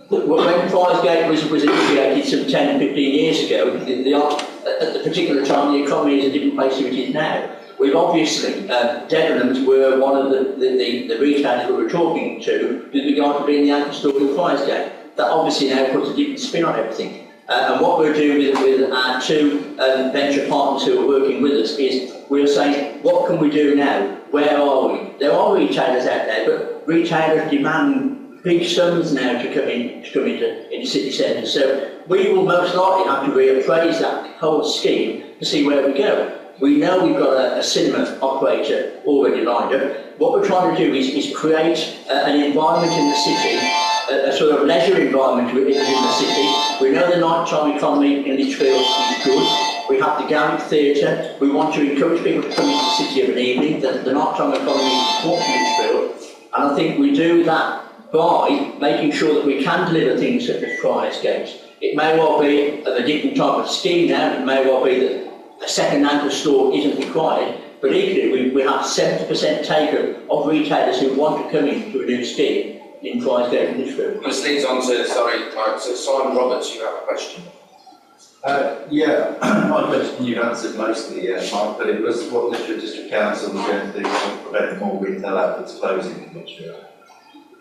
when Friarsgate was initiated some 10, 15 years ago, at the particular time the economy is a different place than it is now. We've obviously, Debenhams were one of the retailers we were talking to with regard to being the anchor store in Friarsgate. That obviously now puts a different spin on everything. And what we're doing with our two venture partners who are working with us is we're saying, what can we do now? Where are we? There are retailers out there, but retailers demand big sums now to come into city centres. So we will most likely have to reappraise that whole scheme to see where we go. We know we've got a cinema operator already lined up. What we're trying to do is create an environment in the city, a sort of leisure environment within the city. We know the nighttime economy in Lichfield is good. We have the Garrick Theatre. We want to encourage people to come into the city of an evening. The nighttime economy is important in Lichfield. And I think we do that by making sure that we can deliver things such as Friarsgate. It may well be of a different type of scheme now. It may well be that a second anchor store isn't required. But equally, we have 70% take-up of retailers who want to come into a new scheme in Friarsgate and Lichfield. This leads on to, so Simon Roberts, you have a question. Yeah, my question you've answered mostly, Mark, but it was what Lichfield District Council was going to do to prevent more retail outlets closing in Lichfield.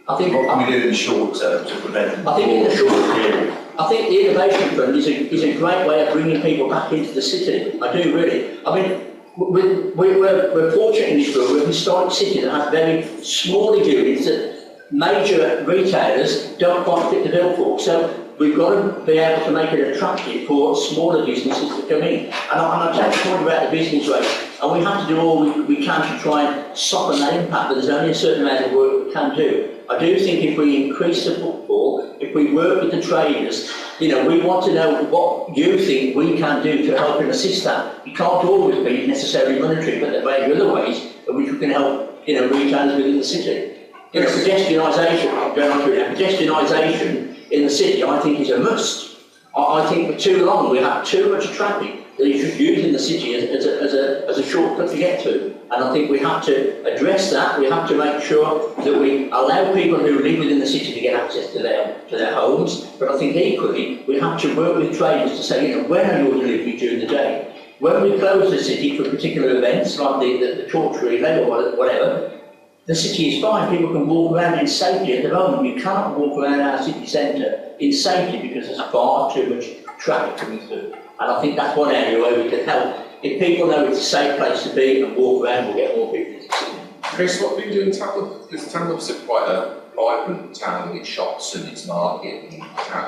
What can we do in the short term to prevent I think in the short term, I think the Innovation Fund is a great way of bringing people back into the city. I do really. I mean, we're fortunate in Lichfield, we're a historic city that has very small units that major retailers don't quite fit the bill for. So we've got to be able to make it attractive for smaller businesses to come in. And I take the point about the business rate, and we have to do all we can to try and soften that impact, but there's only a certain amount of work we can do. I do think if we increase the footfall, if we work with the traders, we want to know what you think we can do to help and assist that. It can't always be necessarily monetary, but there may be other ways in which we can help, retailers within the city. Pedestrianisation, going on to it, pedestrianisation in the city, I think, is a must. I think for too long we have too much traffic that you should use in the city as a shortcut to get to. And I think we have to address that. We have to make sure that we allow people who live within the city to get access to their homes. But I think equally we have to work with traders to say, when are your deliveries during the day? When we close the city for particular events like the torch relay or whatever, the city is fine. People can walk around in safety. At the moment, you can't walk around our city centre in safety because there's far too much traffic coming through. And I think that's one area where we can help. If people know it's a safe place to be and walk around, we'll get more people into the city. Chris, what do you do in Tamworth? Because Tamworth's quite a vibrant town with its shops and its market and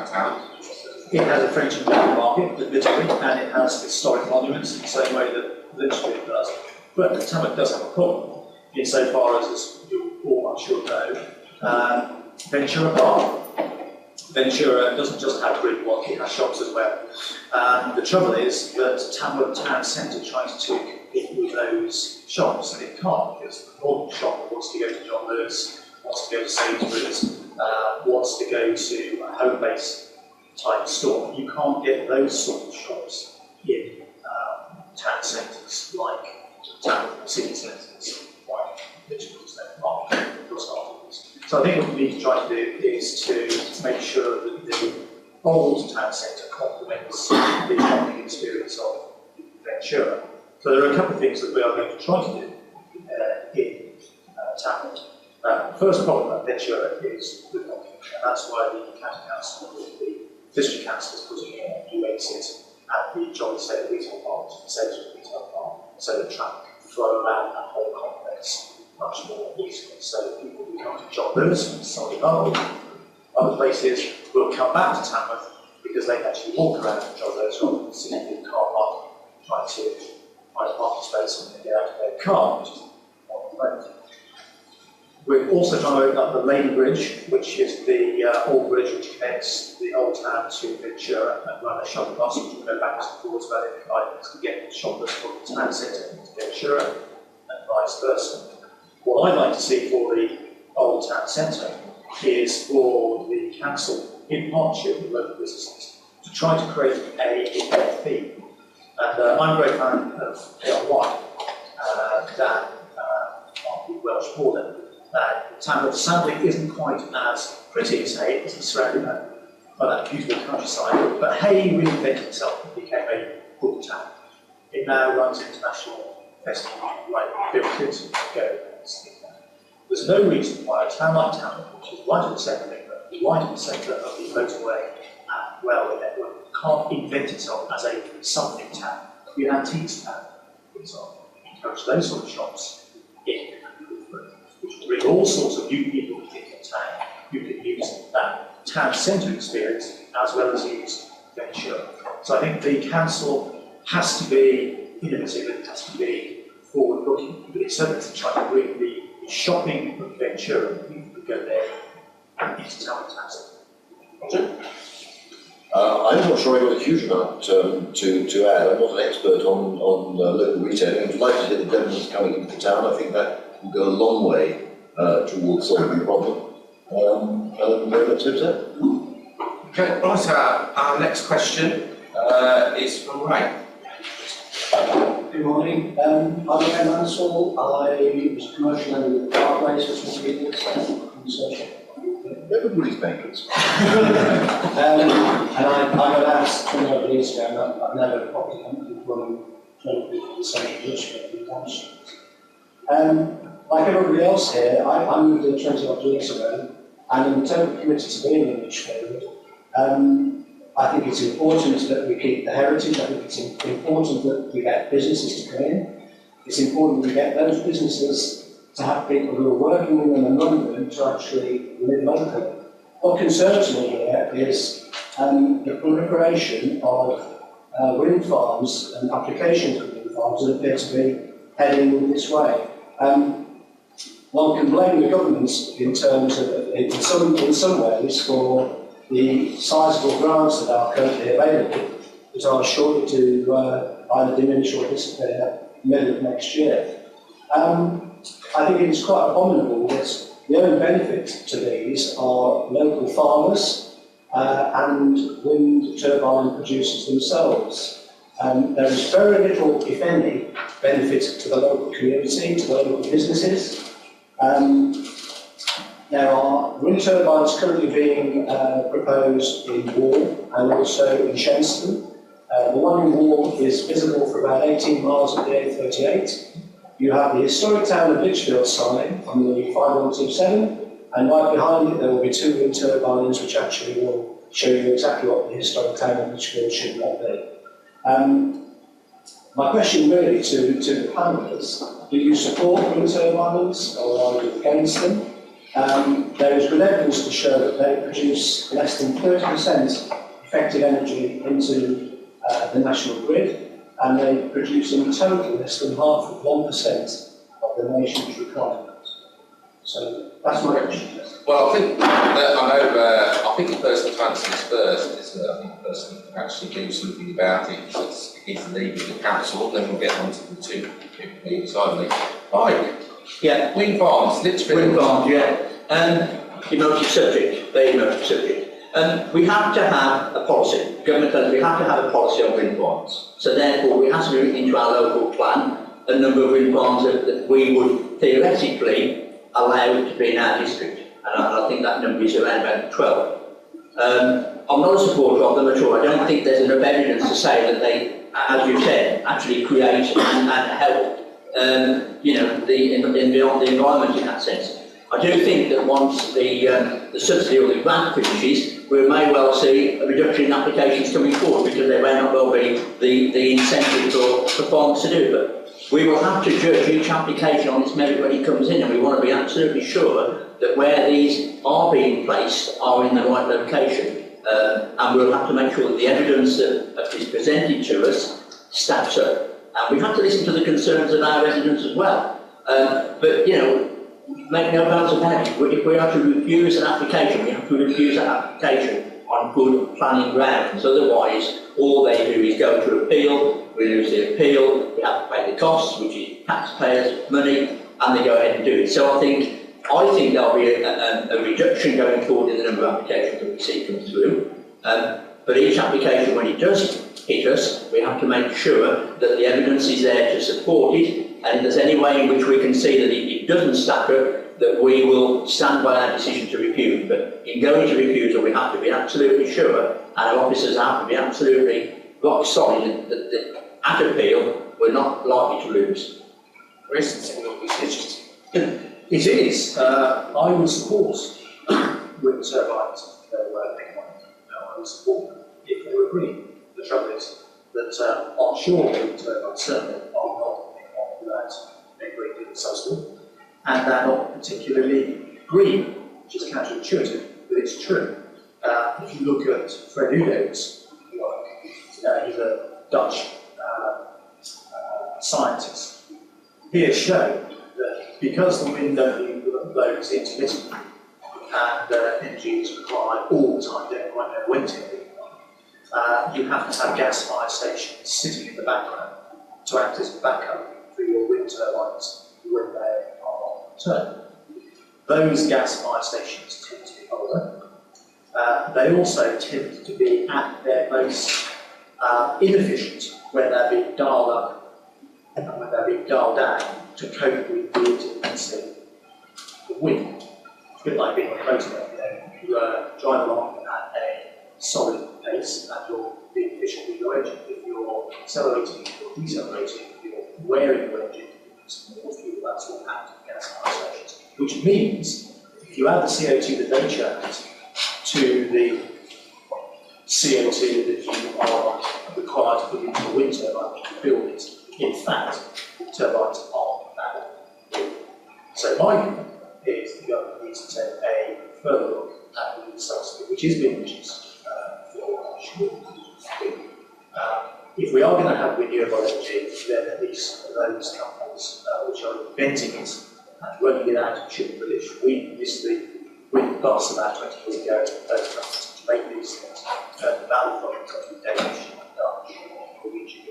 town. It has a French and German market, literally, and it has historic monuments in the same way that Lichfield does. But Tamworth does have a problem, insofar as you all, I'm sure, know, Ventura Park. Ventura doesn't just have brick walk, it has shops as well. The trouble is that Tamworth Town Centre tries to hit with those shops, and it can't, because the normal shop wants to go to John Lewis, wants to go to Sainsbury's, wants to go to a home-based type store. You can't get those sort of shops in town centres like Tamworth city centres, like Lichfield Park, for example. So I think what we need to try to do is to make sure that the old town centre complements the shopping experience of Ventura. So there are a couple of things that we are going to try to do Tamworth. The first problem at Ventura is the blocking, and that's why the county council, the district council is putting in a new exit at the Jolly State Retail Park, Sainsbury's Retail Park, so that traffic can flow around that whole complex much more easily. So people who come to Jobbers and Solihull, other places, will come back to Tamworth because they can actually walk around Jobbers rather than sitting in the car park trying to find a parking space and get out of their car, which is on the road. We're also trying to open up the Lady Bridge, which is the old bridge which connects the old town to Ventura, and run a shuttle bus which will go back and forwards about it to get shoppers from the town centre into Ventura and vice versa. What I'd like to see for the old town centre is for the council, in partnership with local businesses, to try to create a theme. And I'm a great fan of PLY, Dan, on the Welsh border. Tamworth sadly isn't quite as pretty as Hay, it's surrounded by that beautiful countryside, but Hay reinvented itself and became a book town. It now runs international festivals like Bill Clinton go and see that. There's no reason why a town like Tamworth, which is right at the centre of England, right in the centre of the motorway and railway network, can't invent itself as a something town. Be an antiques town, for example. Encourage those sort of shops in which will bring all sorts of new people into town. You can use that town centre experience as well as use Ventura. So I think the council has to be innovative, it has to be forward-looking, but it's certainly to try to bring the shopping of Ventura, people who go there, into town centre. I'm not sure I've got a huge amount to add. I'm not an expert on local retailing. I'm delighted to hear the government's coming into the town. I think that will go a long way towards solving the problem. Let's hope so. Okay, right, our next question is from Ray. Good morning. I'm Ray Mansell. I was commercial owner with Parkways for 20 years. Everybody's bankers. And I got asked 20 odd years ago, and I've never properly company running 20 people in the central district in Tamworth. Like everybody else here, I moved here 20 odd years ago, and I'm totally committed to being in Lichfield. I think it's important that we keep the heritage. I think it's important that we get businesses to come in. It's important that we get those businesses to have people who are working in them and running them to actually live locally. What concerns me here is the proliferation of wind farms and applications for wind farms that appear to be heading this way. One can blame the government in terms of, in some ways, for the sizable grants that are currently available, that are shortly to either diminish or disappear middle of next year. I think it is quite abominable that the only benefit to these are local farmers and wind turbine producers themselves. There is very little, if any, benefit to the local community, to the local businesses. There are wind turbines currently being proposed in Wall and also in Shenstone. The one in Wall is visible for about 18 miles of the A38. You have the historic town of Lichfield sign on the 5127, and right behind it there will be 2 wind turbines which actually will show you exactly what the historic town of Lichfield should not be. My question really to the panelists, do you support wind turbines or are you against them? There is good evidence to show that they produce less than 30% effective energy into the national grid, and they produce in total less than half of 1% of the nation's requirement. So that's my question. Well, I think I think the person to answer this first is the person who can actually do something about it. It's leaving the council, then we'll get on to the 2 people beside me. Mike. Yeah. Wind farms, Lichfield. Wind farms, yeah. Emotive subject, very emotive subject. We have to have a policy. Government tells us we have to have a policy on wind farms. So therefore, we have to bring into our local plan a number of wind farms that we would theoretically allow to be in our district. And I think that number is around about 12. I'm not a supporter of them at all. I don't think there's enough evidence to say that they, as you said, actually create and help you know, the environment in that sense. I do think that once the subsidy or the grant finishes, we may well see a reduction in applications coming forward because there may not well be the incentive for farmers to do. But we will have to judge each application on its merit when it comes in, and we want to be absolutely sure that where these are being placed are in the right location. And we'll have to make sure that the evidence that is presented to us stacks up. And we have to listen to the concerns of our residents as well. But, you know, make no bounds about it. If we are to refuse an application, we have to refuse that application on good planning grounds. Otherwise, all they do is go to appeal, we lose the appeal, we have to pay the costs, which is taxpayers' money, and they go ahead and do it. So I think there'll be a reduction going forward in the number of applications that we see come through. But each application, when it does hit us, we have to make sure that the evidence is there to support it, and if there's any way in which we can see that it doesn't stack up, that we will stand by our decision to refuse. But in going to refusal, we have to be absolutely sure, and our officers have to be absolutely rock solid that at appeal, we're not likely to lose. Chris, decisions. It is. I would support wind turbines if they were economic. I would support them if they were green. The trouble is that offshore wind turbines certainly are not economic without a great deal of subsidy, and they're not particularly green, which is counterintuitive, but it's true. If you look at Fred Udo's work, he's a Dutch scientist. He has shown that because the wind only blows intermittently and energy is required all the time, don't quite know when to be you have to have gas-fired stations sitting in the background to act as a backup for your wind turbines when they are on turn. Those gas-fired stations tend to be older. They also tend to be at their most inefficient when they're being dialed up and when they're being dialed down to cope with the intermittency of wind. It's a bit like being on a motorway, you drive along at a solid pace and you're being efficient with your engine. If you're accelerating, if you're decelerating, if you're wearing your engine, it's more fuel. That's what happens with gas-fired stations. Which means if you add the CO2 that they churned to the CO2 that you are required to put into the wind turbine to build it, in fact, turbines are bad. So my view is the government needs to take a further look at the wind subsidy, which is being reduced for offshore wind. If we are going to have renewable energy, then at least those companies which are inventing it and running it out should be released. We used to wind bus about 20 years ago, those companies to make these things, the value from it, Danish, Dutch, Norwegian,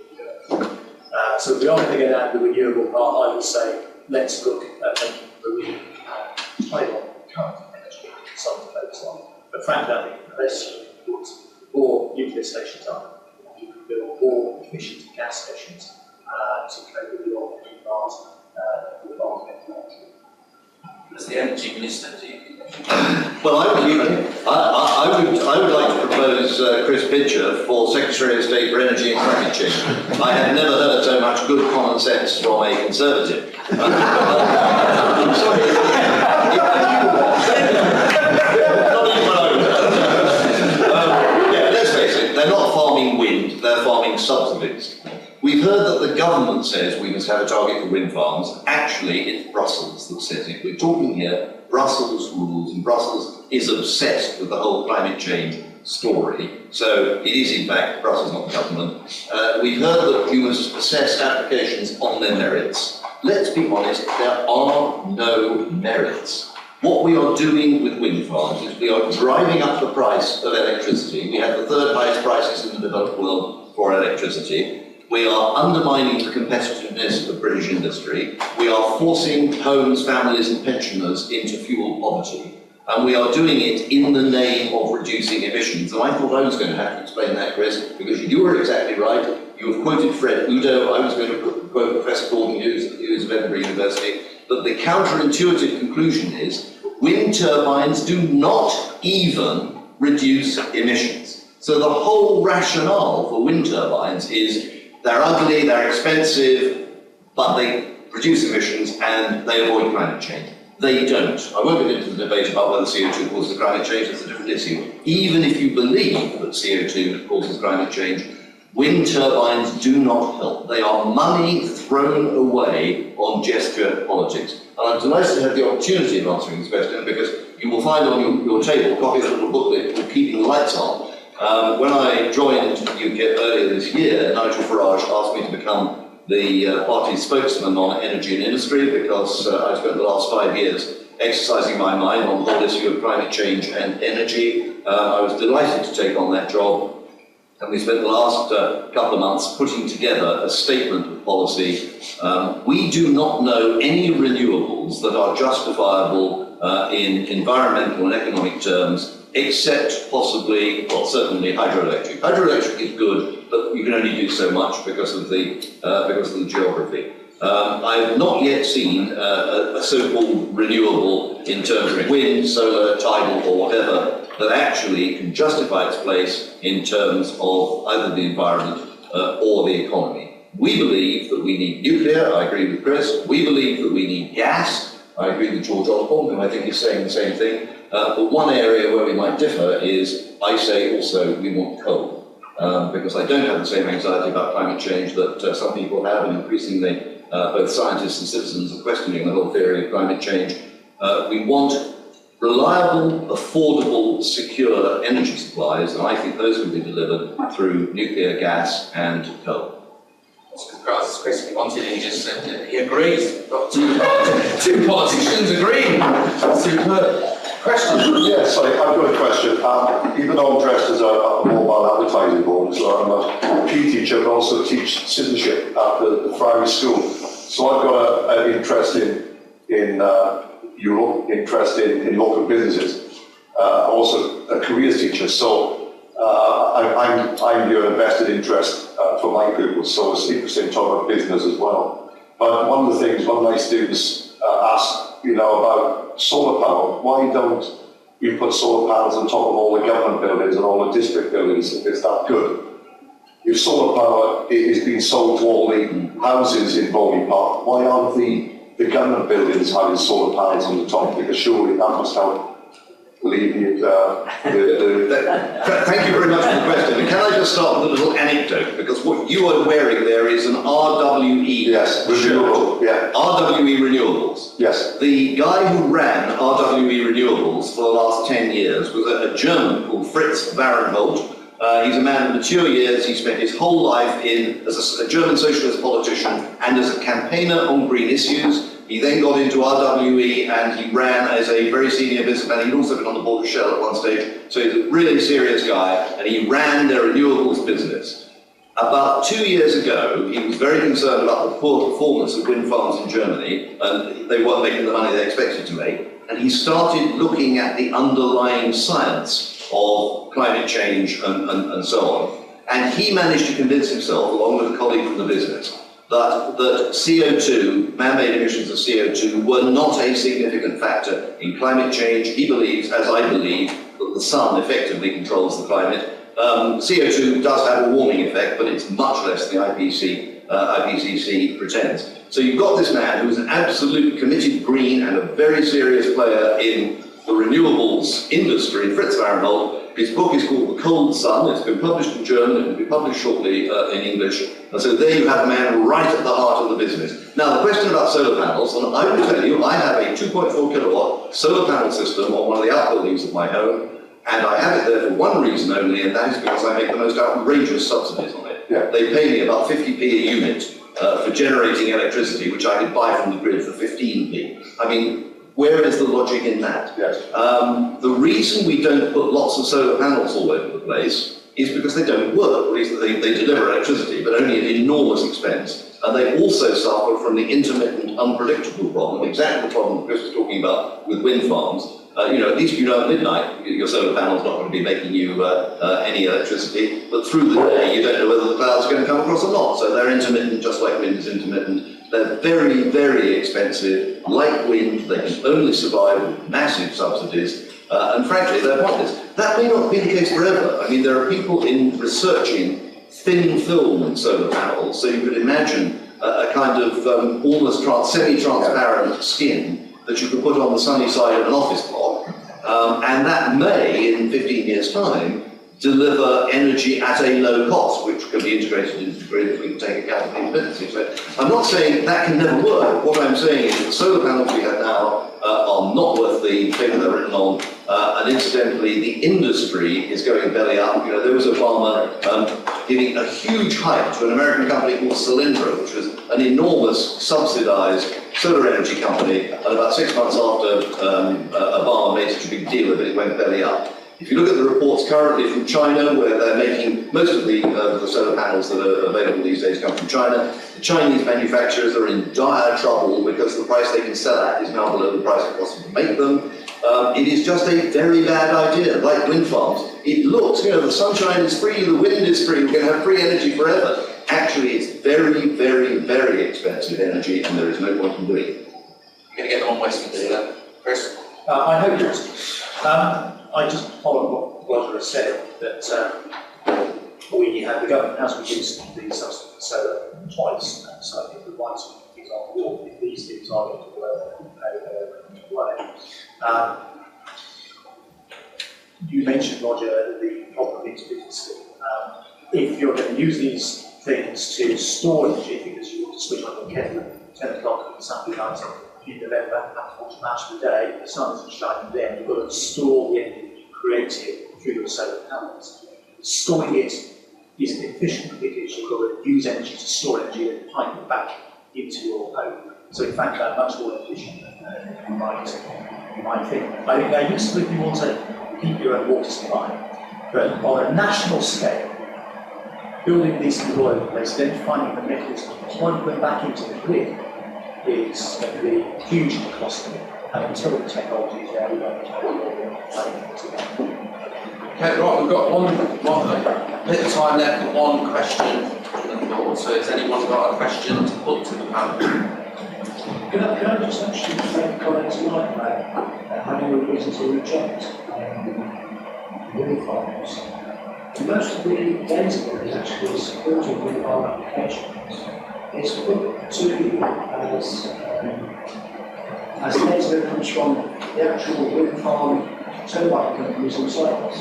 so if we are going to get out of the renewable part, I would say let's look at making marine and tidal current energy something to focus on. But frankly, I think unless you put more nuclear stations up, you can build more efficient gas stations to cope with your energy demand with energy. As the energy minister, do you? Well, I would like to propose Chris Pitcher for Secretary of State for Energy and Climate Change. I have never heard so much good common sense from a Conservative. I'm sorry. Yeah, let's face it, they're not farming wind, they're farming subsidies. We've heard that the government says we must have a target for wind farms. Actually, it's Brussels that says it. We're talking here Brussels rules, and Brussels is obsessed with the whole climate change story. So it is, in fact, Brussels, not the government. We've heard that you must assess applications on their merits. Let's be honest, there are no merits. What we are doing with wind farms is we are driving up the price of electricity. We have the third highest prices in the developed world for electricity. We are undermining the competitiveness of British industry. We are forcing homes, families and pensioners into fuel poverty. And we are doing it in the name of reducing emissions. And I thought I was going to have to explain that, Chris, because you were exactly right. You have quoted Fred Udo. I was going to quote Professor Gordon Hughes of Edinburgh University. But the counterintuitive conclusion is wind turbines do not even reduce emissions. So the whole rationale for wind turbines is they're ugly, they're expensive, but they reduce emissions and they avoid climate change. They don't. I won't get into the debate about whether CO2 causes climate change, that's a different issue. Even if you believe that CO2 causes climate change, wind turbines do not help. They are money thrown away on gesture politics. And I'm delighted to have the opportunity of answering this question because you will find on your table a copy of a little booklet called Keeping the Lights On. When I joined UKIP earlier this year, Nigel Farage asked me to become the party's spokesman on energy and industry because I spent the last 5 years exercising my mind on the whole issue of climate change and energy. I was delighted to take on that job. And we spent the last couple of months putting together a statement of policy. We do not know any renewables that are justifiable in environmental and economic terms, except possibly, well, certainly hydroelectric. Hydroelectric is good, but you can only do so much because of the geography. I have not yet seen a so-called renewable in terms of wind, solar, tidal, or whatever that actually can justify its place in terms of either the environment or the economy. We believe that we need nuclear, I agree with Chris. We believe that we need gas, I agree with George Osborne, who I think is saying the same thing. But one area where we might differ is, I say also we want coal. Because I don't have the same anxiety about climate change that some people have, and increasingly both scientists and citizens are questioning the whole theory of climate change. We want reliable, affordable, secure energy supplies, and I think those can be delivered through nuclear, gas, and coal. That's Chris wanted, and he just said he agrees. Got two politicians agreeing. Superb. Question? Yeah, sorry, I've got a question. Even though I'm dressed as a mobile advertising board, so I'm a PE teacher, but also teach citizenship at the Friary School. So I've got an interest in Europe, interest in local businesses. I'm also a careers teacher, so I'm your invested interest for my pupils, so it's interesting to talk about business as well. But one of the things, one of my students asked, about solar power, why don't we put solar panels on top of all the government buildings and all the district buildings if it's that good? If solar power is being sold to all the houses in Bowley Park, why aren't the government buildings having solar panels on the top? Because surely that must help alleviate Thank you very much for the question. And can I just start with a little anecdote? Because what you are wearing there is an RWE. Yes, renewable. Yeah. RWE Renewables. Yes. The guy who ran RWE Renewables for the last 10 years was a German called Fritz Warenholt. He's a man of mature years. He spent his whole life as a German socialist politician and as a campaigner on green issues. He then got into RWE and he ran as a very senior businessman. He'd also been on the board of Shell at one stage, so he's a really serious guy, and he ran their renewables business. About 2 years ago, he was very concerned about the poor performance of wind farms in Germany, and they weren't making the money they expected to make, and he started looking at the underlying science of climate change and so on. And he managed to convince himself, along with a colleague from the business, that CO2, man-made emissions of CO2, were not a significant factor in climate change. He believes, as I believe, that the sun effectively controls the climate. CO2 does have a warming effect, but it's much less than the IPCC pretends. So you've got this man who's an absolute committed green and a very serious player in the renewables industry, Fritz Warenholt. His book is called The Cold Sun. It's been published in German. It will be published shortly in English. And so there you have a man right at the heart of the business. Now, the question about solar panels, and I will tell you, I have a 2.4 kilowatt solar panel system on one of the outbuildings of my home, and I have it there for one reason only, and that is because I make the most outrageous subsidies on it. Yeah. They pay me about 50p a unit for generating electricity, which I could buy from the grid for 15p. I mean, where is the logic in that? Yes. The reason we don't put lots of solar panels all over the place is because they don't work. At least they deliver electricity, but only at enormous expense. And they also suffer from the intermittent, unpredictable problem, exactly the problem Chris was talking about with wind farms. At least at midnight, your solar panel's not going to be making you any electricity, but through the day, you don't know whether the cloud's going to come across or not. So they're intermittent, just like wind is intermittent. They're very, very expensive. Like wind, they can only survive with massive subsidies, and frankly, they're pointless. That may not be the case forever. I mean, there are people researching thin film in solar panels, so you could imagine a kind of almost semi-transparent skin that you can put on the sunny side of an office block, and that may, in 15 years' time, deliver energy at a low cost, which can be integrated into the grid if we can take account of these businesses. So I'm not saying that can never work. What I'm saying is that the solar panels we have now are not worth the paper they're written on, and incidentally, the industry is going belly up. You know, there was a farmer giving a huge hike to an American company called Solyndra, which was an enormous subsidised solar energy company, and about 6 months after Obama made such a big deal of it, it went belly up. If you look at the reports currently from China, where they're making most of the solar panels that are available these days come from China, the Chinese manufacturers are in dire trouble because the price they can sell at is now below the price it costs to make them. It is just a very bad idea, like wind farms. It looks, you know, the sunshine is free, the wind is free, we're going to have free energy forever. Actually, it's very, very, very expensive energy, and there is no point in doing it. You're going to get them on Westminster then, Chris? I hope not. I just follow what Roger has said, that the government has reduced the subsidy for solar twice, so I think the right things are all, if these things are going to work, you mentioned, Roger, the problem of intermittency. If you're going to use these things to store energy, because you want to switch on your kettle at 10 o'clock on Sunday night in November, have to watch a match of the day, the sun isn't shining then, you've got to store the energy created through your solar panels. Storing it isn't efficient because you've got to use energy to store energy and pipe it back into your home. So in fact, they're much more efficient than you might think. I think they're useful if you want to keep your own water supply, but on a national scale, building these things all over the place, then finding the mechanism to plug them back into the grid is going to be hugely costly. And until the technology is there, we don't know. Okay, right, we've got a bit of time left for one question from the floor. So has anyone got a question to put to the panel? Can I just actually make a comment tonight about having a reason to reject wind farms? Most of the data that is actually supporting wind farm applications is put to you as data that comes from the actual wind farm turbine companies themselves.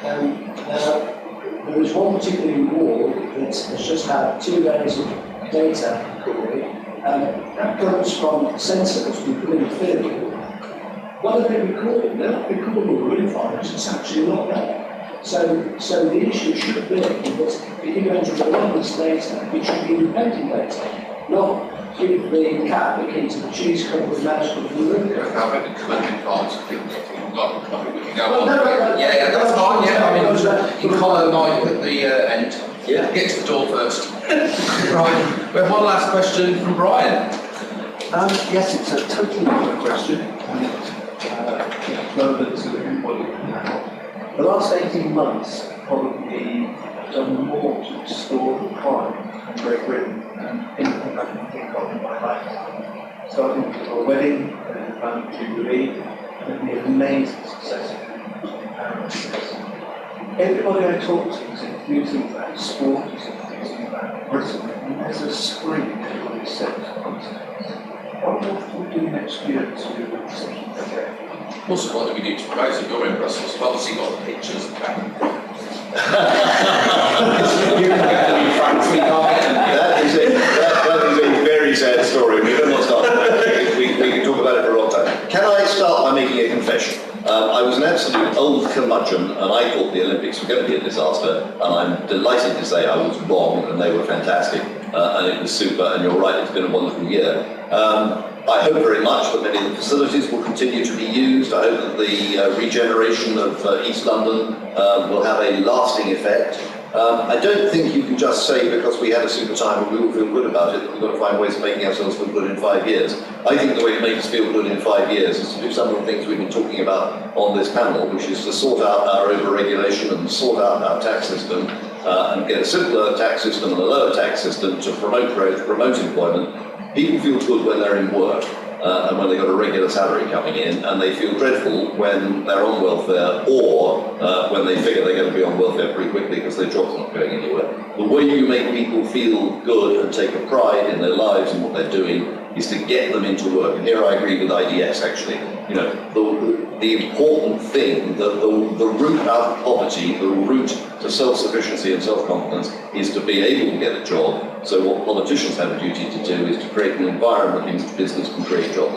There is one particular award that has just had 2 days of data recorded, and that comes from sensors we put in the field. What are they recording? They're not recording the wind farms, it's actually not there. So the issue should be that if you're going to rely on this data, it should be independent data, not give the cat the key to the cheese cup with management of the room. Yeah, that's fine, yeah. I mean, in Colin might at the end. Yeah. Get to the door first. Right, we have one last question from Brian. Yes, it's a totally different question, and it's relevant to everybody now. The last 18 months probably done more to store the crime in Great Britain than anything I can think of in my life. Starting with a wedding, and the Jubilee, and the amazing success of everybody I talk to is enthusing about sport, is enthusing about Britain, and there's a scream everybody says. What will we do next year to Also, what do we do to promote it? You're in Brussels, you've obviously got the pictures. You can get them in France, we can't get them. That is a very sad story. We don't want to start. We can talk about it for a long time. Can I start by making a confession? I was an absolute old curmudgeon, and I thought the Olympics were going to be a disaster, and I'm delighted to say I was wrong, and they were fantastic, and it was super, and you're right, it's been a wonderful year. I hope very much that many of the facilities will continue to be used. I hope that the regeneration of East London will have a lasting effect. I don't think you can just say because we had a super time and we all feel good about it that we've got to find ways of making ourselves feel good in 5 years. I think the way to make us feel good in 5 years is to do some of the things we've been talking about on this panel, which is to sort out our over-regulation and sort out our tax system and get a simpler tax system and a lower tax system to promote growth, promote employment. People feel good when they're in work. and when they've got a regular salary coming in, and they feel dreadful when they're on welfare, or when they figure they're going to be on welfare pretty quickly because their job's not going anywhere. The way you make people feel good and take a pride in their lives and what they're doing is to get them into work. And here I agree with IDS, actually. You know, the important thing, the route out of poverty, the route to self-sufficiency and self-confidence is to be able to get a job. So what politicians have a duty to do is to create an environment in which business can create jobs.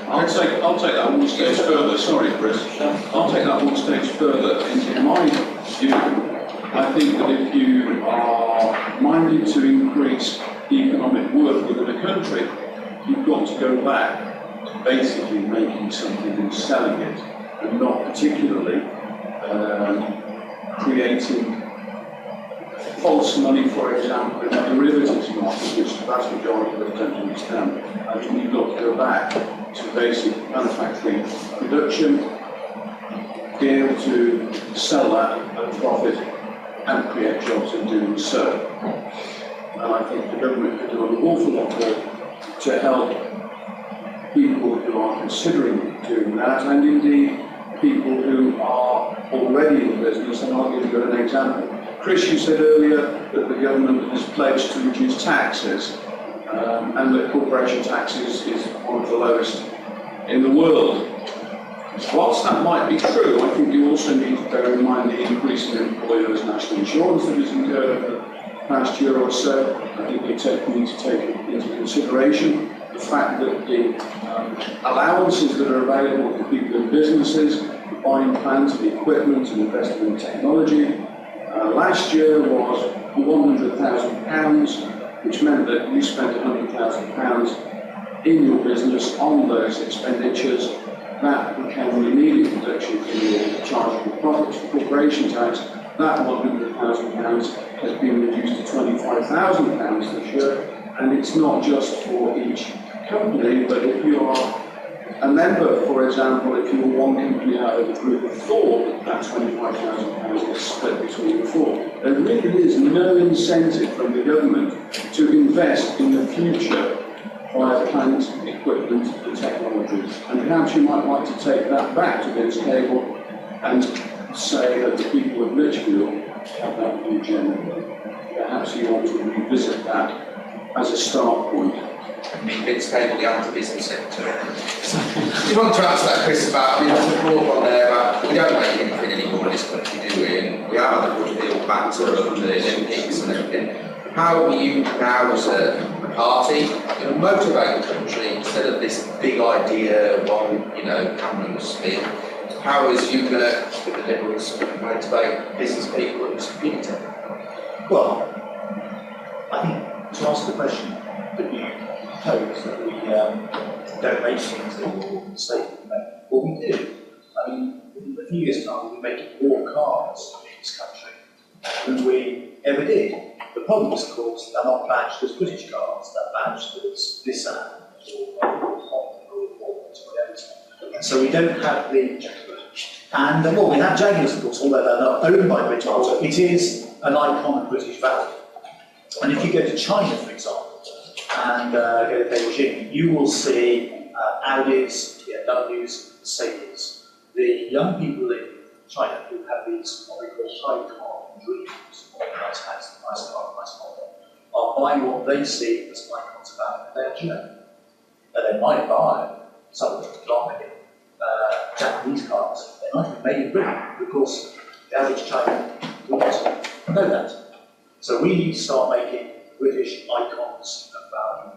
I'll take that one stage further. Sorry, Chris. I'll take that one stage further. In my view, I think that if you are minded to increase economic work within a country, you've got to go back to basically making something and selling it, and not particularly creating false money, for example, in the derivatives market, which the vast majority of us don't understand. I think you've got to go back to basic manufacturing production, be able to sell that at a profit and create jobs in doing so. And I think the government could do an awful lot more to help people who are considering doing that, and indeed people who are already in business. And I'll give you an example. Chris, you said earlier that the government has pledged to reduce taxes, and that corporation taxes is one of the lowest in the world. Whilst that might be true, I think you also need to bear in mind the increase in employers' national insurance that has incurred over the past year or so. I think we need to take into consideration the fact that the allowances that are available for people in businesses, buying plant and equipment and investing in technology, last year was £100,000, which meant that you spent £100,000 in your business on those expenditures. That became an immediate reduction in your chargeable profits for corporation tax. That £100,000 has been reduced to £25,000 this year, and it's not just for each company, but if you are a member, for example, if you're one company out of a group of four, that £25,000 is split between the four. There really is no incentive from the government to invest in the future via plant, equipment and technologies. And perhaps you might like to take that back to this table and say that the people of Lichfield have that view generally. Perhaps you want to revisit that as a start point. It's table the anti-business sector. You want to answer that, Chris, about, I mean, there's a broad one there about we don't make anything anymore in this country, do we? And we have had a good deal back to the Olympics and everything. How will you now, as a party, motivate the country instead of this big idea, one, Cameron's spin? How is you going to, with the Liberals, motivate business people in this community? Well, I think to answer the question that you posed, that we don't make things or mistakes we make, well, we do. I mean, in a few years' time, we'll be making more cars in this country than we ever did. The problem is, of course, they're not badged as British cars, they're badged as Nissan or Honda or Toyota. And so we don't have the... And well, we have Jaguars, of course, although they're not owned by British cars. It is an icon of British value. And if you go to China, for example, and go to Beijing, you will see Audis, BMWs, Mercedes. The young people in China who have these what we call high-car dreams, nice house, nice car, nice model, are buying what they see as icons about their journey. And they might buy some of the dominant Japanese cars. They might be made in Britain because the average China will not know that. So we need to start making British icons of value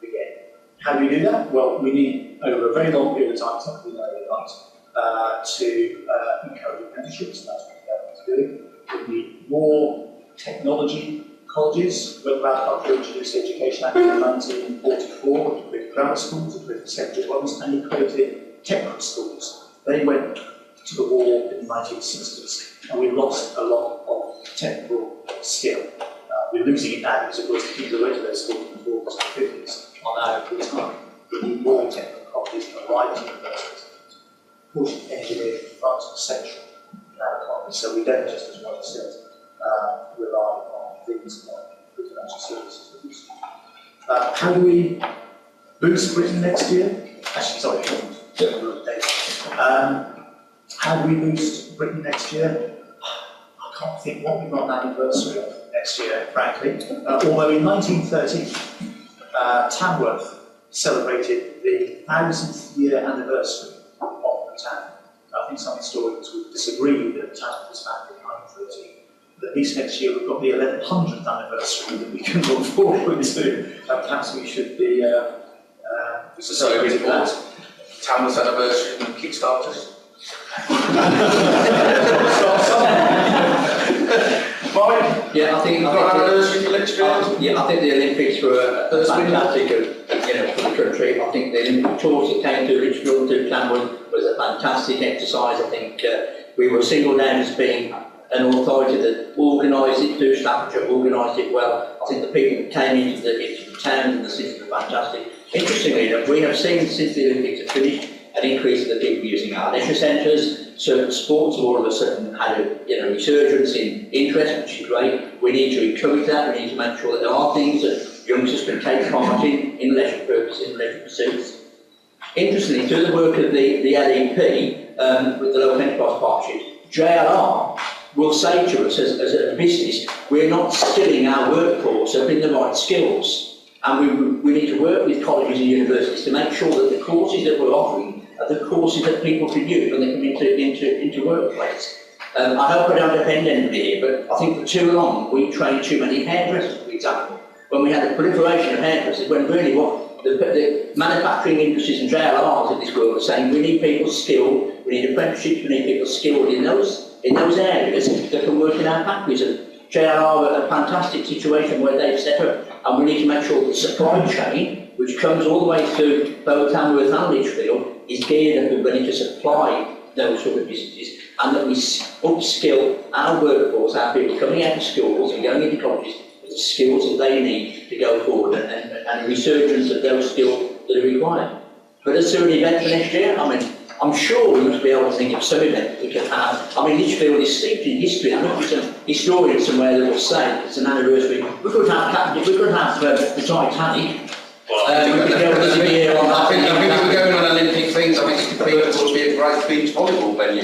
again. How do we do that? Well, we need, over a very long period of time, something like that, to encourage apprenticeships, and that's what the government is doing. We need more technology colleges. When Ralph introduced the Education Act in 1944, we created grammar schools, we created secondary ones, and we created technical schools. They went to the war in the 1960s, and we lost a lot of technical skill. We're losing it now because, of course, the people who went to those schools in the 40s and 50s are now retired. We need more technical colleges and right universities to push engineering front and central in our economy, so we don't just, as one said, rely on things like financial services. How do we boost Britain next year? Actually, sorry, how do we boost Britain next year? I can't think what we've got an anniversary of next year, frankly. Although in 1930, Tamworth celebrated the 1000th year anniversary of the town. I think some historians would disagree that Tamworth was founded in 1930. But at least next year we've got the 1100th anniversary that we can look forward to. Perhaps we should be celebrating that. Tamworth's anniversary and Kickstarters. Yeah, I think the Olympics were fantastic, for the country. I think the Olympic tours that came to Lichfield to Tamworth was a fantastic exercise. I think we were singled out as being an authority that organised it, to Staffordshire organised it well. I think the people that came into the town and the city were fantastic. Interestingly enough, we have seen since the Olympics have finished an increase in the people using our leisure centres. Certain sports have all of a sudden had a resurgence in interest, which is great. We need to encourage that. We need to make sure that there are things that youngsters can take part in leisure purposes, in leisure pursuits. Interestingly, through the work of the LEP with the Local Enterprise Partnership, JLR will say to us as a business, we're not skilling our workforce up in the right skills. And we need to work with colleges and universities to make sure that the courses that we're offering are the courses that people can use when they come into workplace. I hope I don't offend anybody here, but I think for too long we trained too many hairdressers, for example. When we had the proliferation of hairdressers, when really what the manufacturing industries and JLRs of this world are saying, we need people skilled, we need apprenticeships, we need people skilled in those areas that can work in our factories. And JLR are a fantastic situation where they've set up, and we need to make sure that the supply chain, which comes all the way through both Tamworth and Lichfield, is geared up and ready to supply those sort of businesses, and that we upskill our workforce, our people coming out of schools and going into colleges with the skills that they need to go forward, and a resurgence of those skills that are required. But as to an event for next year, I mean, I'm sure we must be able to think of some event we can have. I mean, Lichfield is steeped in history. I know some historian somewhere that will say it's an anniversary. We could have the Titanic. I think if we're going on Olympic things, I think it would be a great beach volleyball venue.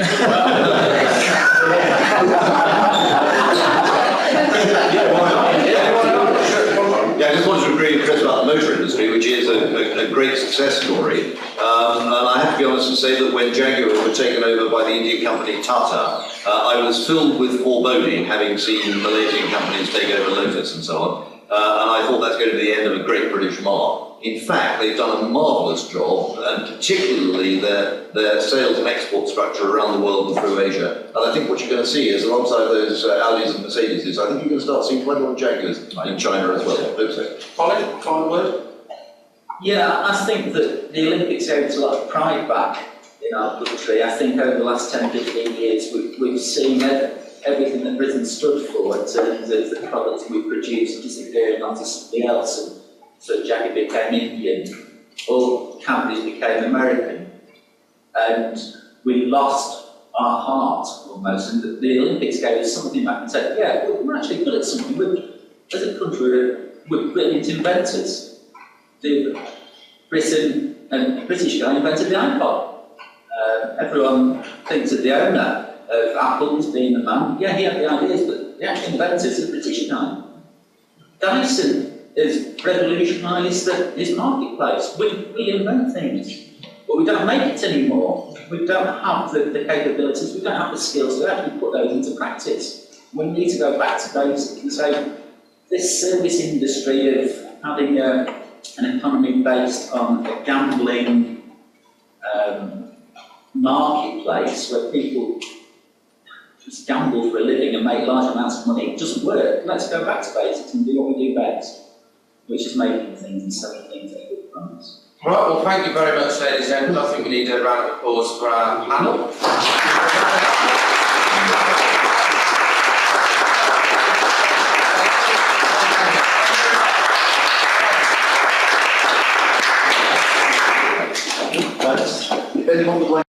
Yeah, I just wanted to agree with Chris about the motor industry, which is a great success story. And I have to be honest and say that when Jaguar were taken over by the Indian company Tata, I was filled with foreboding, having seen Malaysian companies take over Lotus and so on. And I thought that's going to be the end of a great British mark. In fact, they've done a marvellous job, and particularly their sales and export structure around the world and through Asia. And I think what you're going to see is, alongside those Audis and Mercedes, I think you're going to start seeing quite a lot of Jaguars in China as well. I hope so. Colin, final word? Yeah, I think that the Olympics gave a lot of pride back in our country. I think over the last 10, 15 years, we've seen everything that Britain stood for in terms of the products we produced disappearing onto something else. And so Jaguar became Indian, all companies became American, and we lost our heart almost. And the Olympics gave us something back and said, yeah, we're actually good at something. As a country, we're brilliant inventors. Britain and the British guy invented the iPod. Everyone thinks that the owner of Apple as being the man. Yeah, he had the ideas, but the actual inventors are the British guy. Dyson has revolutionised this marketplace. We invent things, but we don't make it anymore. We don't have the capabilities, we don't have the skills to actually put those into practice. We need to go back to basics and say, this service industry of having an economy based on a gambling marketplace where people just gamble for a living and make large amounts of money, it doesn't work. Let's go back to basics and do what we do best, which is making things and selling things at a good price. Right, well, thank you very much, ladies and gentlemen. I think we need a round of applause for our panel. If anyone would like